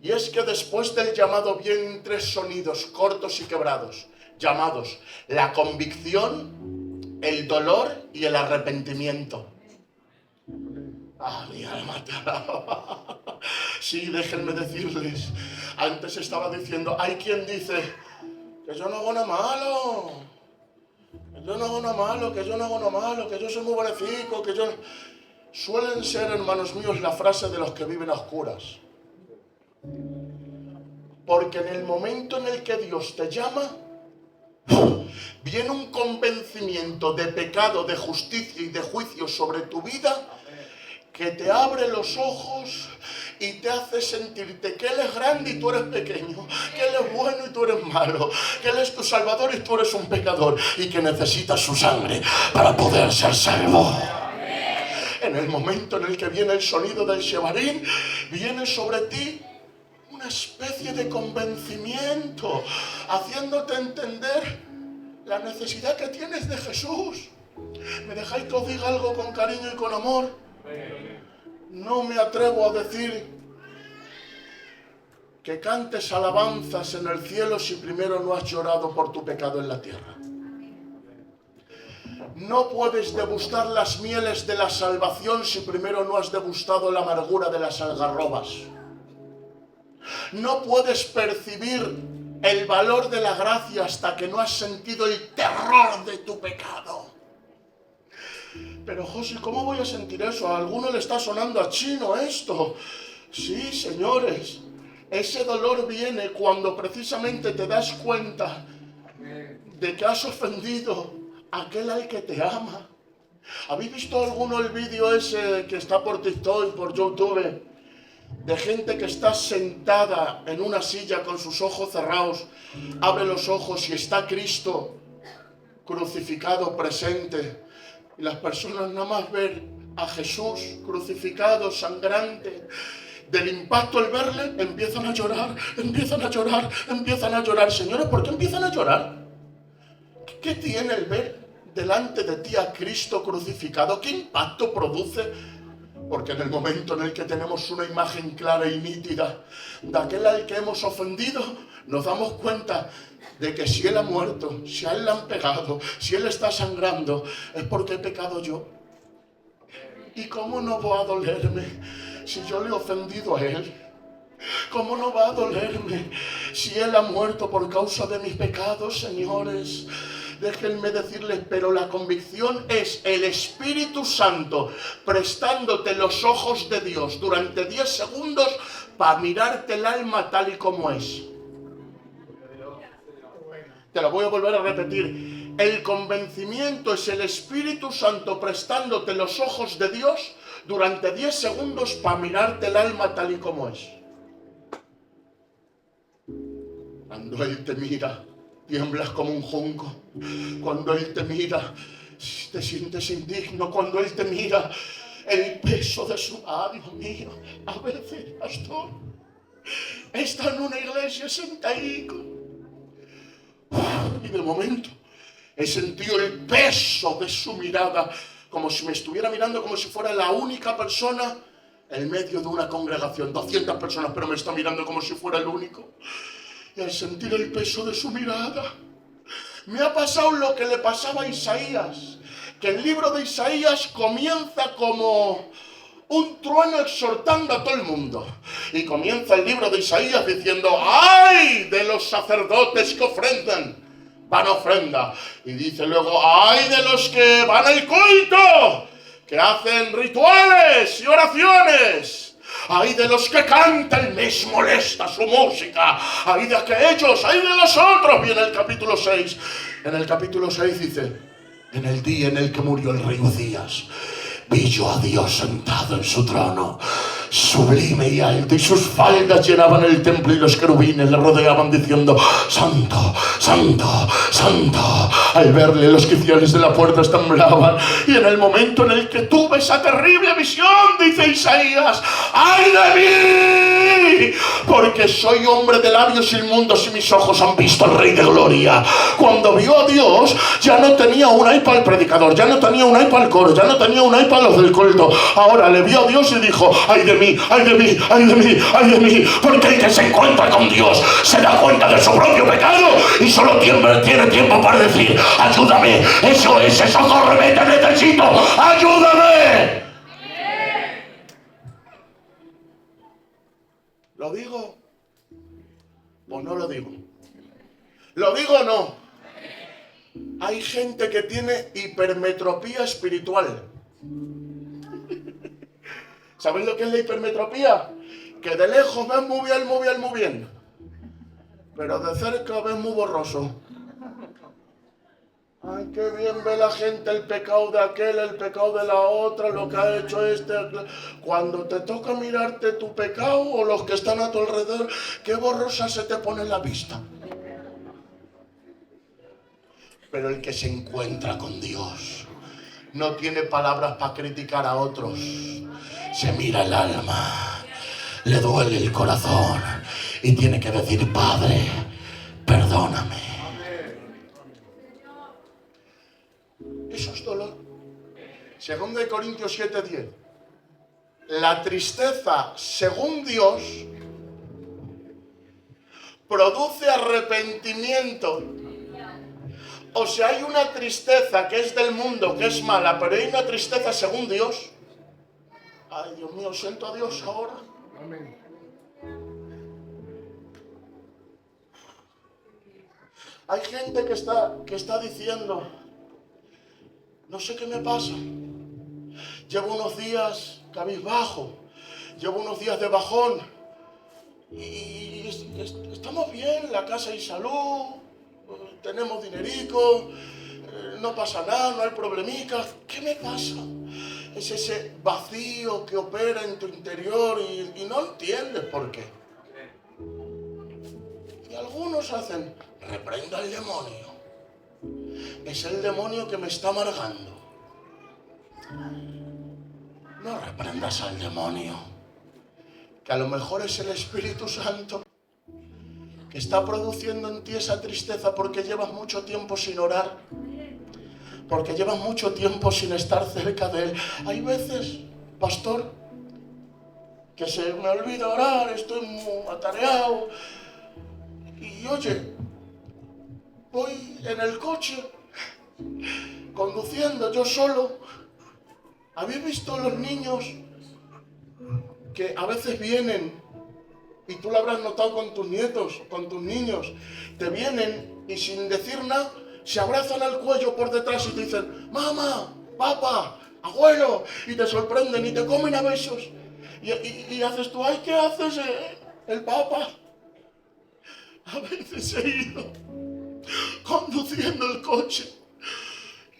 Y es que después del llamado vienen 3 sonidos cortos y quebrados, llamados la convicción, el dolor y el arrepentimiento. Ah, mi alma te alaba. Sí, déjenme decirles, antes estaba diciendo, hay quien dice que yo no hago nada malo, que yo no hago nada malo, que yo no hago nada malo, que yo soy muy buenecico, que yo... Suelen ser, hermanos míos, la frase de los que viven a oscuras. Porque en el momento en el que Dios te llama, viene un convencimiento de pecado, de justicia y de juicio sobre tu vida, que te abre los ojos y te hace sentirte que Él es grande y tú eres pequeño, que Él es bueno y tú eres malo, que Él es tu salvador y tú eres un pecador, y que necesitas su sangre para poder ser salvo. En el momento en el que viene el sonido del shebarim, viene sobre ti una especie de convencimiento, haciéndote entender la necesidad que tienes de Jesús. ¿Me dejáis que os diga algo con cariño y con amor? No me atrevo a decir que cantes alabanzas en el cielo si primero no has llorado por tu pecado en la tierra. No puedes degustar las mieles de la salvación si primero no has degustado la amargura de las algarrobas. No puedes percibir el valor de la gracia hasta que no has sentido el terror de tu pecado. Pero José, ¿cómo voy a sentir eso? A alguno le está sonando a chino esto. Sí, señores, ese dolor viene cuando precisamente te das cuenta de que has ofendido aquel al que te ama. ¿Habéis visto alguno el vídeo ese que está por TikTok y por YouTube? De gente que está sentada en una silla con sus ojos cerrados, abre los ojos y está Cristo crucificado presente. Y las personas nada más ven a Jesús crucificado, sangrante. Del impacto al verle, empiezan a llorar, empiezan a llorar, empiezan a llorar. Señores, ¿por qué empiezan a llorar? ¿Qué tiene el ver delante de ti a Cristo crucificado? ¿Qué impacto produce? Porque en el momento en el que tenemos una imagen clara y nítida de aquel al que hemos ofendido, nos damos cuenta de que si Él ha muerto, si a Él le han pegado, si Él está sangrando, es porque he pecado yo. ¿Y cómo no va a dolerme si yo le he ofendido a Él? ¿Cómo no va a dolerme si Él ha muerto por causa de mis pecados, señores? Déjenme decirles, pero la convicción es el Espíritu Santo prestándote los ojos de Dios durante 10 segundos para mirarte el alma tal y como es. Te lo voy a volver a repetir. El convencimiento es el Espíritu Santo prestándote los ojos de Dios durante 10 segundos para mirarte el alma tal y como es. Cuando Él te mira, tiemblas como un junco. Cuando Él te mira, Te sientes indigno cuando Él te mira. El peso de su... Dios mío, a veces, pastor, está en una iglesia sentadico y de momento he sentido el peso de su mirada, como si me estuviera mirando, como si fuera la única persona en medio de una congregación, 200 personas, pero me está mirando como si fuera el único. Y al sentir el peso de su mirada, me ha pasado lo que le pasaba a Isaías, que el libro de Isaías comienza como un trueno exhortando a todo el mundo. Y comienza el libro de Isaías diciendo: ¡ay de los sacerdotes que ofrendan! Van a ofrenda. Y dice luego: ¡ay de los que van al culto! Que hacen rituales y oraciones. ¡Ay de los que cantan! Les molesta su música. ¡Ay de aquellos! ¡Ay de los otros! Viene el capítulo 6. En el capítulo 6 dice: en el día en el que murió el rey Uzías, vi yo a Dios sentado en su trono, sublime y alto, y sus faldas llenaban el templo, y los querubines le rodeaban diciendo: santo, santo, santo. Al verle, los quiciales de la puerta temblaban. Y en el momento en el que tuve esa terrible visión, dice Isaías: ¡ay de mí! Porque soy hombre de labios inmundos y mis ojos han visto al Rey de Gloria. Cuando vio a Dios, ya no tenía un ay para el predicador, ya no tenía un ay para el coro, ya no tenía un ay para los del culto. Ahora le vio a Dios y dijo: ¡ay de mí, ay de mí, ay de mí, ay de mí! Porque el que se encuentra con Dios se da cuenta de su propio pecado y solo tiene tiempo para decir: ayúdame, eso es, socórreme, te necesito, ayúdame. ¿Lo digo o no lo digo? ¿Lo digo o no? Hay gente que tiene hipermetropía espiritual. ¿Sabéis lo que es la hipermetropía? Que de lejos ves muy bien, muy bien, muy bien, pero de cerca ves muy borroso. Ay, qué bien ve la gente el pecado de aquel, el pecado de la otra, lo que ha hecho este. Cuando te toca mirarte tu pecado o los que están a tu alrededor, qué borrosa se te pone la vista. Pero el que se encuentra con Dios no tiene palabras para criticar a otros. Se mira el alma, le duele el corazón y tiene que decir: Padre, perdóname. Eso es dolor. Según de Corintios 7:10. La tristeza, según Dios, produce arrepentimiento. O sea, hay una tristeza que es del mundo, que es mala, pero hay una tristeza según Dios. Ay, Dios mío, siento a Dios ahora. Amén. Hay gente que está diciendo: no sé qué me pasa. Llevo unos días cabizbajo, llevo unos días de bajón. Y estamos bien, la casa hay salud, tenemos dinerico, no pasa nada, no hay problemicas. ¿Qué me pasa? Es ese vacío que opera en tu interior y no entiendes por qué. Y algunos hacen: reprenda al demonio. Es el demonio que me está amargando. No reprendas al demonio, que a lo mejor es el Espíritu Santo que está produciendo en ti esa tristeza porque llevas mucho tiempo sin orar, porque llevas mucho tiempo sin estar cerca de Él. Hay veces, pastor, que se me olvida orar, estoy muy atareado y oye, voy en el coche conduciendo yo solo. ¿Habéis visto los niños que a veces vienen, y tú lo habrás notado con tus nietos, con tus niños, te vienen y sin decir nada se abrazan al cuello por detrás y te dicen: mamá, papá, abuelo, y te sorprenden y te comen a besos y haces tú: ay, ¿qué haces, el papá? A veces he ido conduciendo el coche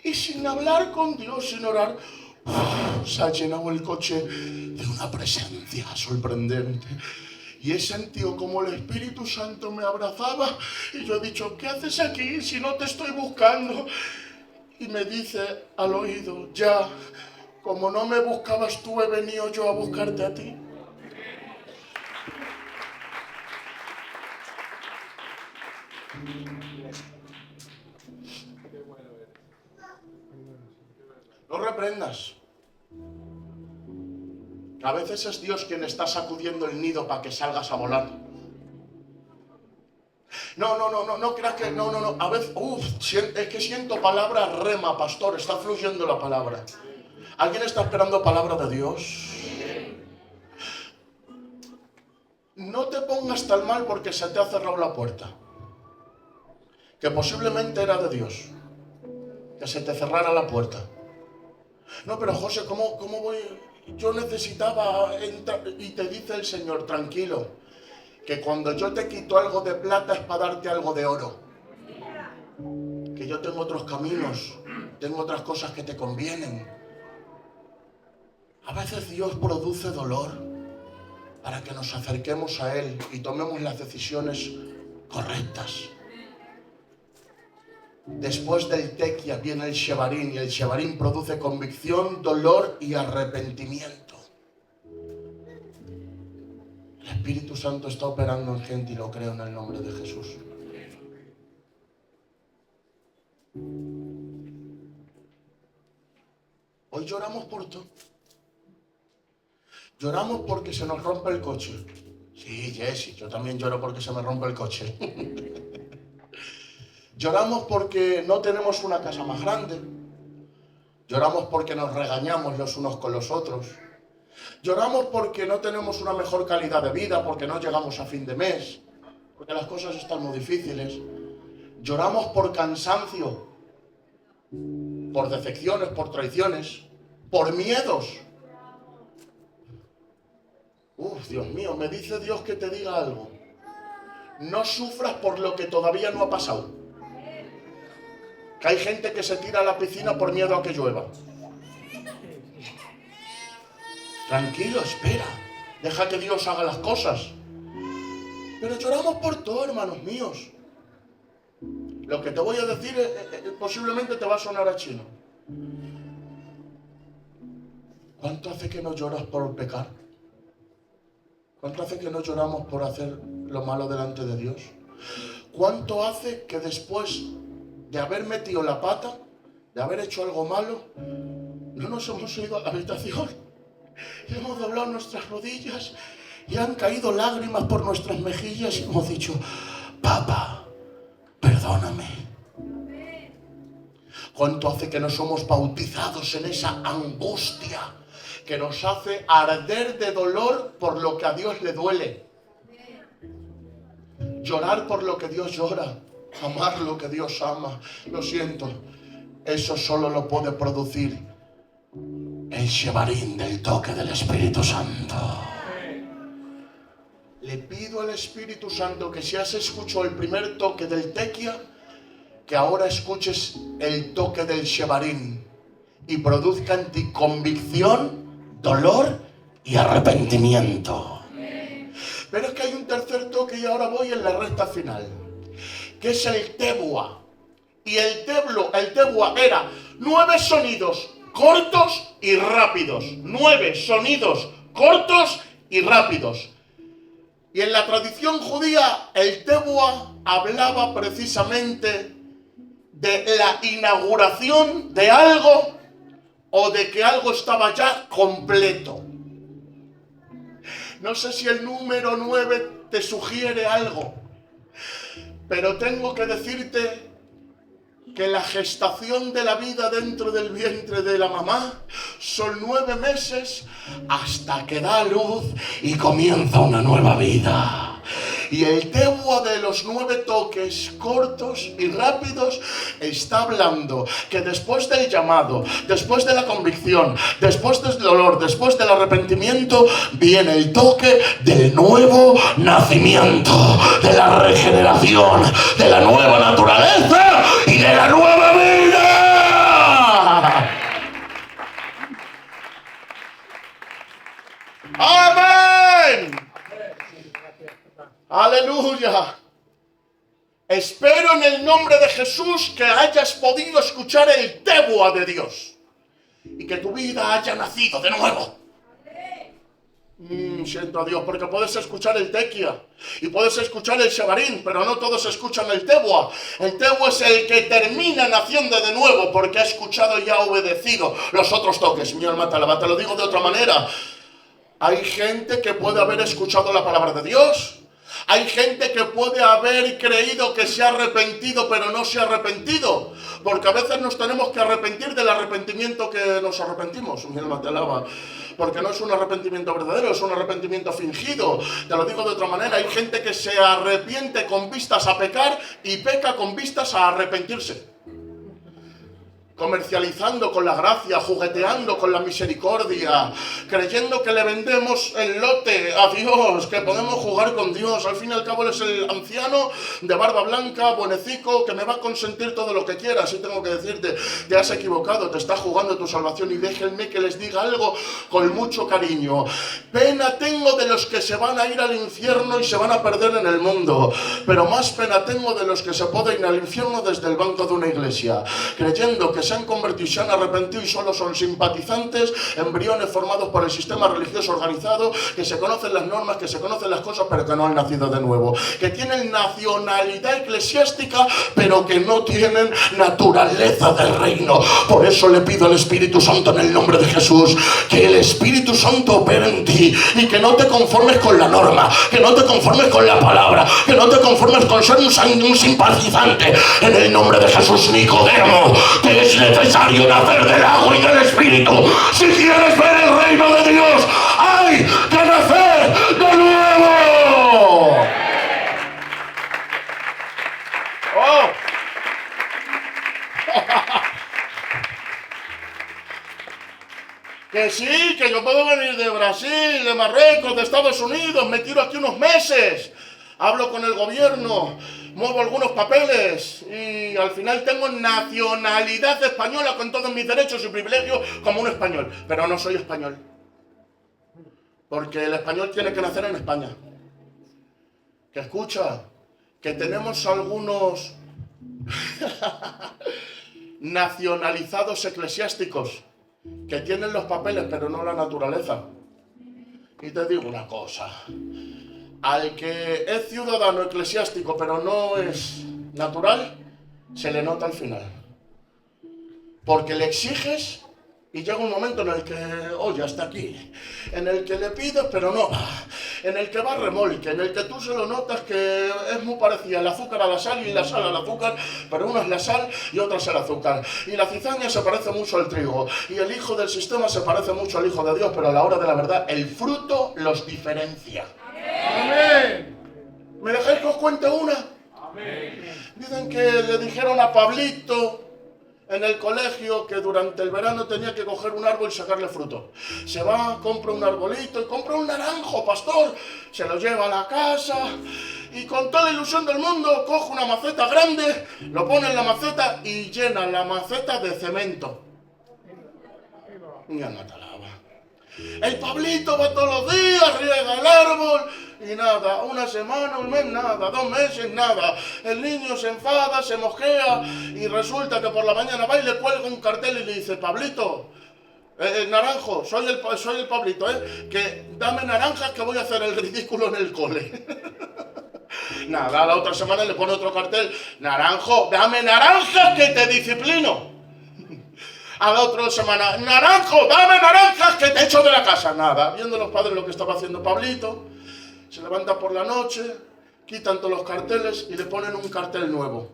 y sin hablar con Dios, sin orar, se ha llenado el coche de una presencia sorprendente. Y he sentido como el Espíritu Santo me abrazaba y yo he dicho: ¿qué haces aquí si no te estoy buscando? y me dice al oído, ya, como no me buscabas tú, he venido yo a buscarte a ti. No reprendas. A veces es Dios quien está sacudiendo el nido para que salgas a volar. No creas que... No. A veces... es que siento palabra rema, pastor. Está fluyendo la palabra. ¿Alguien está esperando palabra de Dios? No te pongas tan mal porque se te ha cerrado la puerta. Que posiblemente era de Dios. Que se te cerrara la puerta. No, pero José, ¿cómo voy? Yo necesitaba entrar. Y te dice el Señor, tranquilo, que cuando yo te quito algo de plata es para darte algo de oro. Que yo tengo otros caminos, tengo otras cosas que te convienen. A veces Dios produce dolor para que nos acerquemos a Él y tomemos las decisiones correctas. Después del tequia viene el shebarín y el shebarín produce convicción, dolor y arrepentimiento. El Espíritu Santo está operando en gente y lo creo en el nombre de Jesús. Hoy lloramos por todo. Lloramos porque se nos rompe el coche. Sí, Jessy, yo también lloro porque se me rompe el coche. Lloramos porque no tenemos una casa más grande. Lloramos porque nos regañamos los unos con los otros. Lloramos porque no tenemos una mejor calidad de vida, porque no llegamos a fin de mes, porque las cosas están muy difíciles. Lloramos por cansancio, por decepciones, por traiciones, por miedos. Dios mío, me dice Dios que te diga algo. No sufras por lo que todavía no ha pasado. Que hay gente que se tira a la piscina por miedo a que llueva. Tranquilo, espera. Deja que Dios haga las cosas. Pero lloramos por todo, hermanos míos. Lo que te voy a decir posiblemente te va a sonar a chino. ¿Cuánto hace que no lloras por pecar? ¿Cuánto hace que no lloramos por hacer lo malo delante de Dios? ¿Cuánto hace que después de haber metido la pata, de haber hecho algo malo, no nos hemos ido a la habitación y hemos doblado nuestras rodillas y han caído lágrimas por nuestras mejillas y hemos dicho, papá, perdóname? ¿Cuánto hace que no somos bautizados en esa angustia que nos hace arder de dolor por lo que a Dios le duele? Llorar por lo que Dios llora, amar lo que Dios ama. Lo siento, eso solo lo puede producir el shebarín del toque del Espíritu Santo. Le pido al Espíritu Santo que si has escuchado el primer toque del tequia, que ahora escuches el toque del shebarín y produzca en ti convicción, dolor y arrepentimiento. Pero es que hay un tercer toque y ahora voy en la recta final, que es el tebua. Y el tebua era 9 sonidos cortos y rápidos. 9 sonidos cortos y rápidos. Y en la tradición judía, el tebua hablaba precisamente de la inauguración de algo o de que algo estaba ya completo. No sé si el número 9 te sugiere algo, pero tengo que decirte que la gestación de la vida dentro del vientre de la mamá son 9 meses hasta que da luz y comienza una nueva vida. Y el tebua de los 9 toques cortos y rápidos está hablando que después del llamado, después de la convicción, después del dolor, después del arrepentimiento, viene el toque del nuevo nacimiento, de la regeneración, de la nueva naturaleza y de la nueva vida. ¡Amén! ¡Aleluya! Espero en el nombre de Jesús que hayas podido escuchar el Teboa de Dios y que tu vida haya nacido de nuevo. Siento a Dios, porque puedes escuchar el Tequia y puedes escuchar el Shebarín, pero no todos escuchan el Teboa. El Teboa es el que termina naciendo de nuevo porque ha escuchado y ha obedecido los otros toques. Mi alma te alaba. Te lo digo de otra manera. Hay gente que puede haber escuchado la palabra de Dios. Hay gente que puede haber creído que se ha arrepentido, pero no se ha arrepentido. Porque a veces nos tenemos que arrepentir del arrepentimiento que nos arrepentimos. Mi alma te alaba. Porque no es un arrepentimiento verdadero, es un arrepentimiento fingido. Te lo digo de otra manera. Hay gente que se arrepiente con vistas a pecar y peca con vistas a arrepentirse. Comercializando con la gracia, jugueteando con la misericordia, creyendo que le vendemos el lote a Dios, que podemos jugar con Dios. Al fin y al cabo Él es el anciano de barba blanca, buenecico, que me va a consentir todo lo que quiera. Así tengo que decirte, te has equivocado, te estás jugando tu salvación, y déjenme que les diga algo con mucho cariño. Pena tengo de los que se van a ir al infierno y se van a perder en el mundo, pero más pena tengo de los que se pueden ir al infierno desde el banco de una iglesia, creyendo que se han convertido y se han arrepentido y solo son simpatizantes, embriones formados por el sistema religioso organizado, que se conocen las normas, que se conocen las cosas, pero que no han nacido de nuevo, que tienen nacionalidad eclesiástica, pero que no tienen naturaleza del reino. Por eso le pido al Espíritu Santo en el nombre de Jesús, que el Espíritu Santo opere en ti y que no te conformes con la norma, que no te conformes con la palabra, que no te conformes con ser un simpatizante. En el nombre de Jesús, Nicodemo, te es necesario nacer del agua y del Espíritu. Si quieres ver el reino de Dios, hay que nacer de nuevo. ¡Oh! Que sí, que yo puedo venir de Brasil, de Marruecos, de Estados Unidos, me tiro aquí unos meses, hablo con el gobierno, muevo algunos papeles y al final tengo nacionalidad española con todos mis derechos y privilegios como un español, pero no soy español, porque el español tiene que nacer en España. Que escucha, que tenemos algunos nacionalizados eclesiásticos que tienen los papeles pero no la naturaleza. Y te digo una cosa, al que es ciudadano eclesiástico pero no es natural, se le nota al final, porque le exiges y llega un momento en el que, oye, hasta aquí, en el que le pides pero no va, en el que va a remolque, en el que tú se lo notas que es muy parecida el azúcar a la sal y la sal al azúcar, pero una es la sal y otra es el azúcar. Y la cizaña se parece mucho al trigo, y el hijo del sistema se parece mucho al hijo de Dios, pero a la hora de la verdad el fruto los diferencia. Amén. ¿Me dejáis que os cuente una? Amén. Dicen que le dijeron a Pablito en el colegio que durante el verano tenía que coger un árbol y sacarle fruto. Se va, compra un arbolito y compra un naranjo, pastor. Se lo lleva a la casa y con toda la ilusión del mundo coge una maceta grande, lo pone en la maceta y llena la maceta de cemento. Ya no te alaba. El Pablito va todos los días, riega el árbol y nada, una semana, un mes, nada, 2 meses, nada. El niño se enfada, se mosquea y resulta que por la mañana va y le cuelga un cartel y le dice: Pablito, naranjo, soy el Pablito, que dame naranjas que voy a hacer el ridículo en el cole. Nada, la otra semana le pone otro cartel: naranjo, dame naranjas que te disciplino. A la otra semana: naranjo, dame naranjas que te echo de la casa. Nada, viendo los padres lo que estaba haciendo Pablito, se levanta por la noche, quitan todos los carteles y le ponen un cartel nuevo.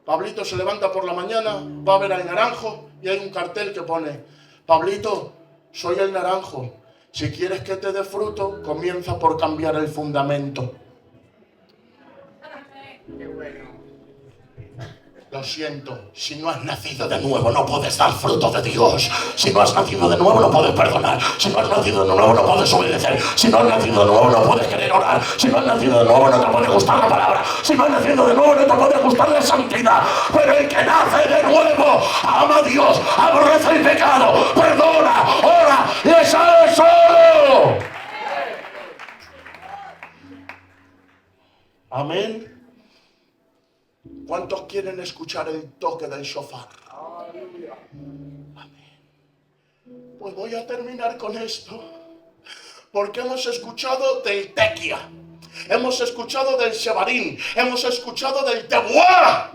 Pablito se levanta por la mañana, va a ver al naranjo y hay un cartel que pone: Pablito, soy el naranjo, si quieres que te dé fruto, comienza por cambiar el fundamento. Qué bueno. Lo siento, si no has nacido de nuevo no puedes dar fruto de Dios. Si no has nacido de nuevo no puedes perdonar. Si no has nacido de nuevo no puedes obedecer. Si no has nacido de nuevo no puedes querer orar. Si no has nacido de nuevo no te puede gustar la palabra. Si no has nacido de nuevo no te puede gustar la santidad. Pero el que nace de nuevo ama a Dios, aborrece el pecado, perdona, ora y sale solo. Amén. ¿Cuántos quieren escuchar el toque del shofar? Pues voy a terminar con esto, porque hemos escuchado del tequia, hemos escuchado del shebarín, hemos escuchado del tebuá,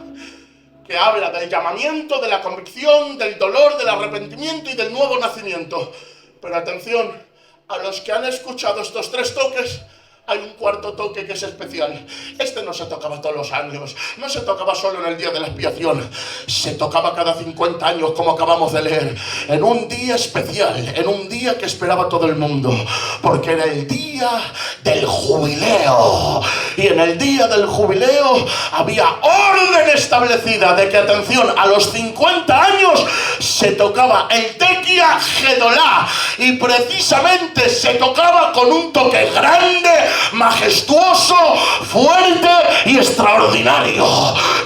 que habla del llamamiento, de la convicción, del dolor, del arrepentimiento y del nuevo nacimiento. Pero atención, a los que han escuchado estos tres toques, hay un cuarto toque que es especial. Este no se tocaba todos los años, no se tocaba solo en el día de la expiación, se tocaba cada 50 años, como acabamos de leer, en un día especial, en un día que esperaba todo el mundo, porque era el día del jubileo. Y en el día del jubileo había orden establecida de que, atención, a los 50 años se tocaba el tequia gedolá, y precisamente se tocaba con un toque grande, majestuoso, fuerte y extraordinario,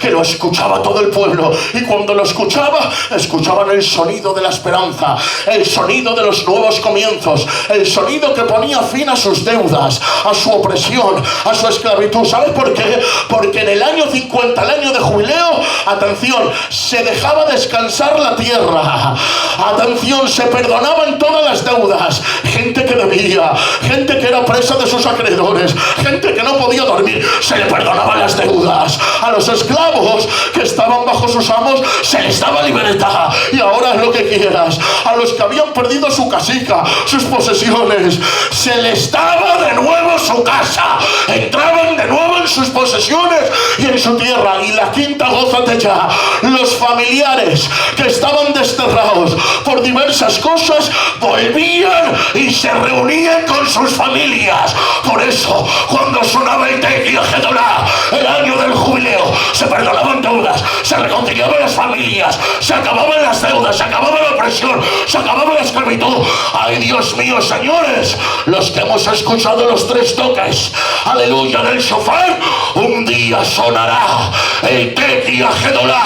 que lo escuchaba todo el pueblo. Y cuando lo escuchaban el sonido de la esperanza, el sonido de los nuevos comienzos, el sonido que ponía fin a sus deudas, a su opresión, a su esclavitud. ¿Sabes por qué? Porque en el año 50, el año de jubileo, atención, se dejaba descansar la tierra, atención, se perdonaban todas las deudas, gente que debía, gente que era presa de sus acreedores, gente que no podía dormir, se le perdonaban las deudas. A los esclavos que estaban bajo sus amos se les daba libertad. Y ahora es lo que quieras. A los que habían perdido su casica, sus posesiones, se les daba de nuevo su casa. Entraban de nuevo en sus posesiones y en su tierra. Y la quinta, gózate ya, los familiares que estaban desterrados por diversas cosas volvían y se reunían con sus familias. Por eso, cuando sonaba el tequia gedolá, el año del jubileo, se perdonaban deudas, se reconciliaban las familias, se acababan las deudas, se acababa la opresión, se acababa la esclavitud. ¡Ay, Dios mío, señores! Los que hemos escuchado los tres toques, aleluya, del shofar, un día sonará el tequia gedolá,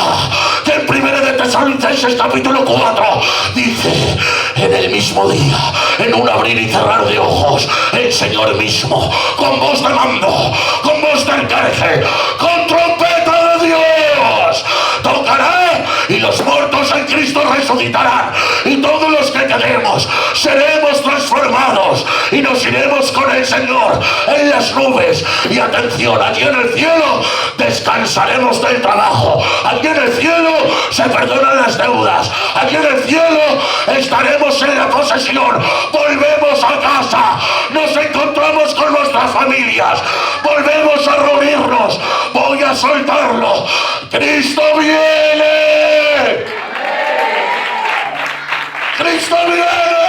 que en 1 de Tesalonicenses capítulo 4 dice: en el mismo día, en un abrir y cerrar de ojos, el Señor mismo, con voz de mando, con voz de arcángel, con trompeta de Dios, tocará, y los muertos en Cristo resucitarán, y todos los que quedemos seremos transformados y nos iremos con el Señor en las nubes. Y atención, allí en el cielo descansaremos del trabajo, allí en el cielo se perdonan las deudas, allí en el cielo estaremos en la posesión, volvemos a casa, nos encontramos con nuestras familias, volvemos a reunirnos. Voy a soltarlo. ¡Cristo viene! ¡Cristo viene!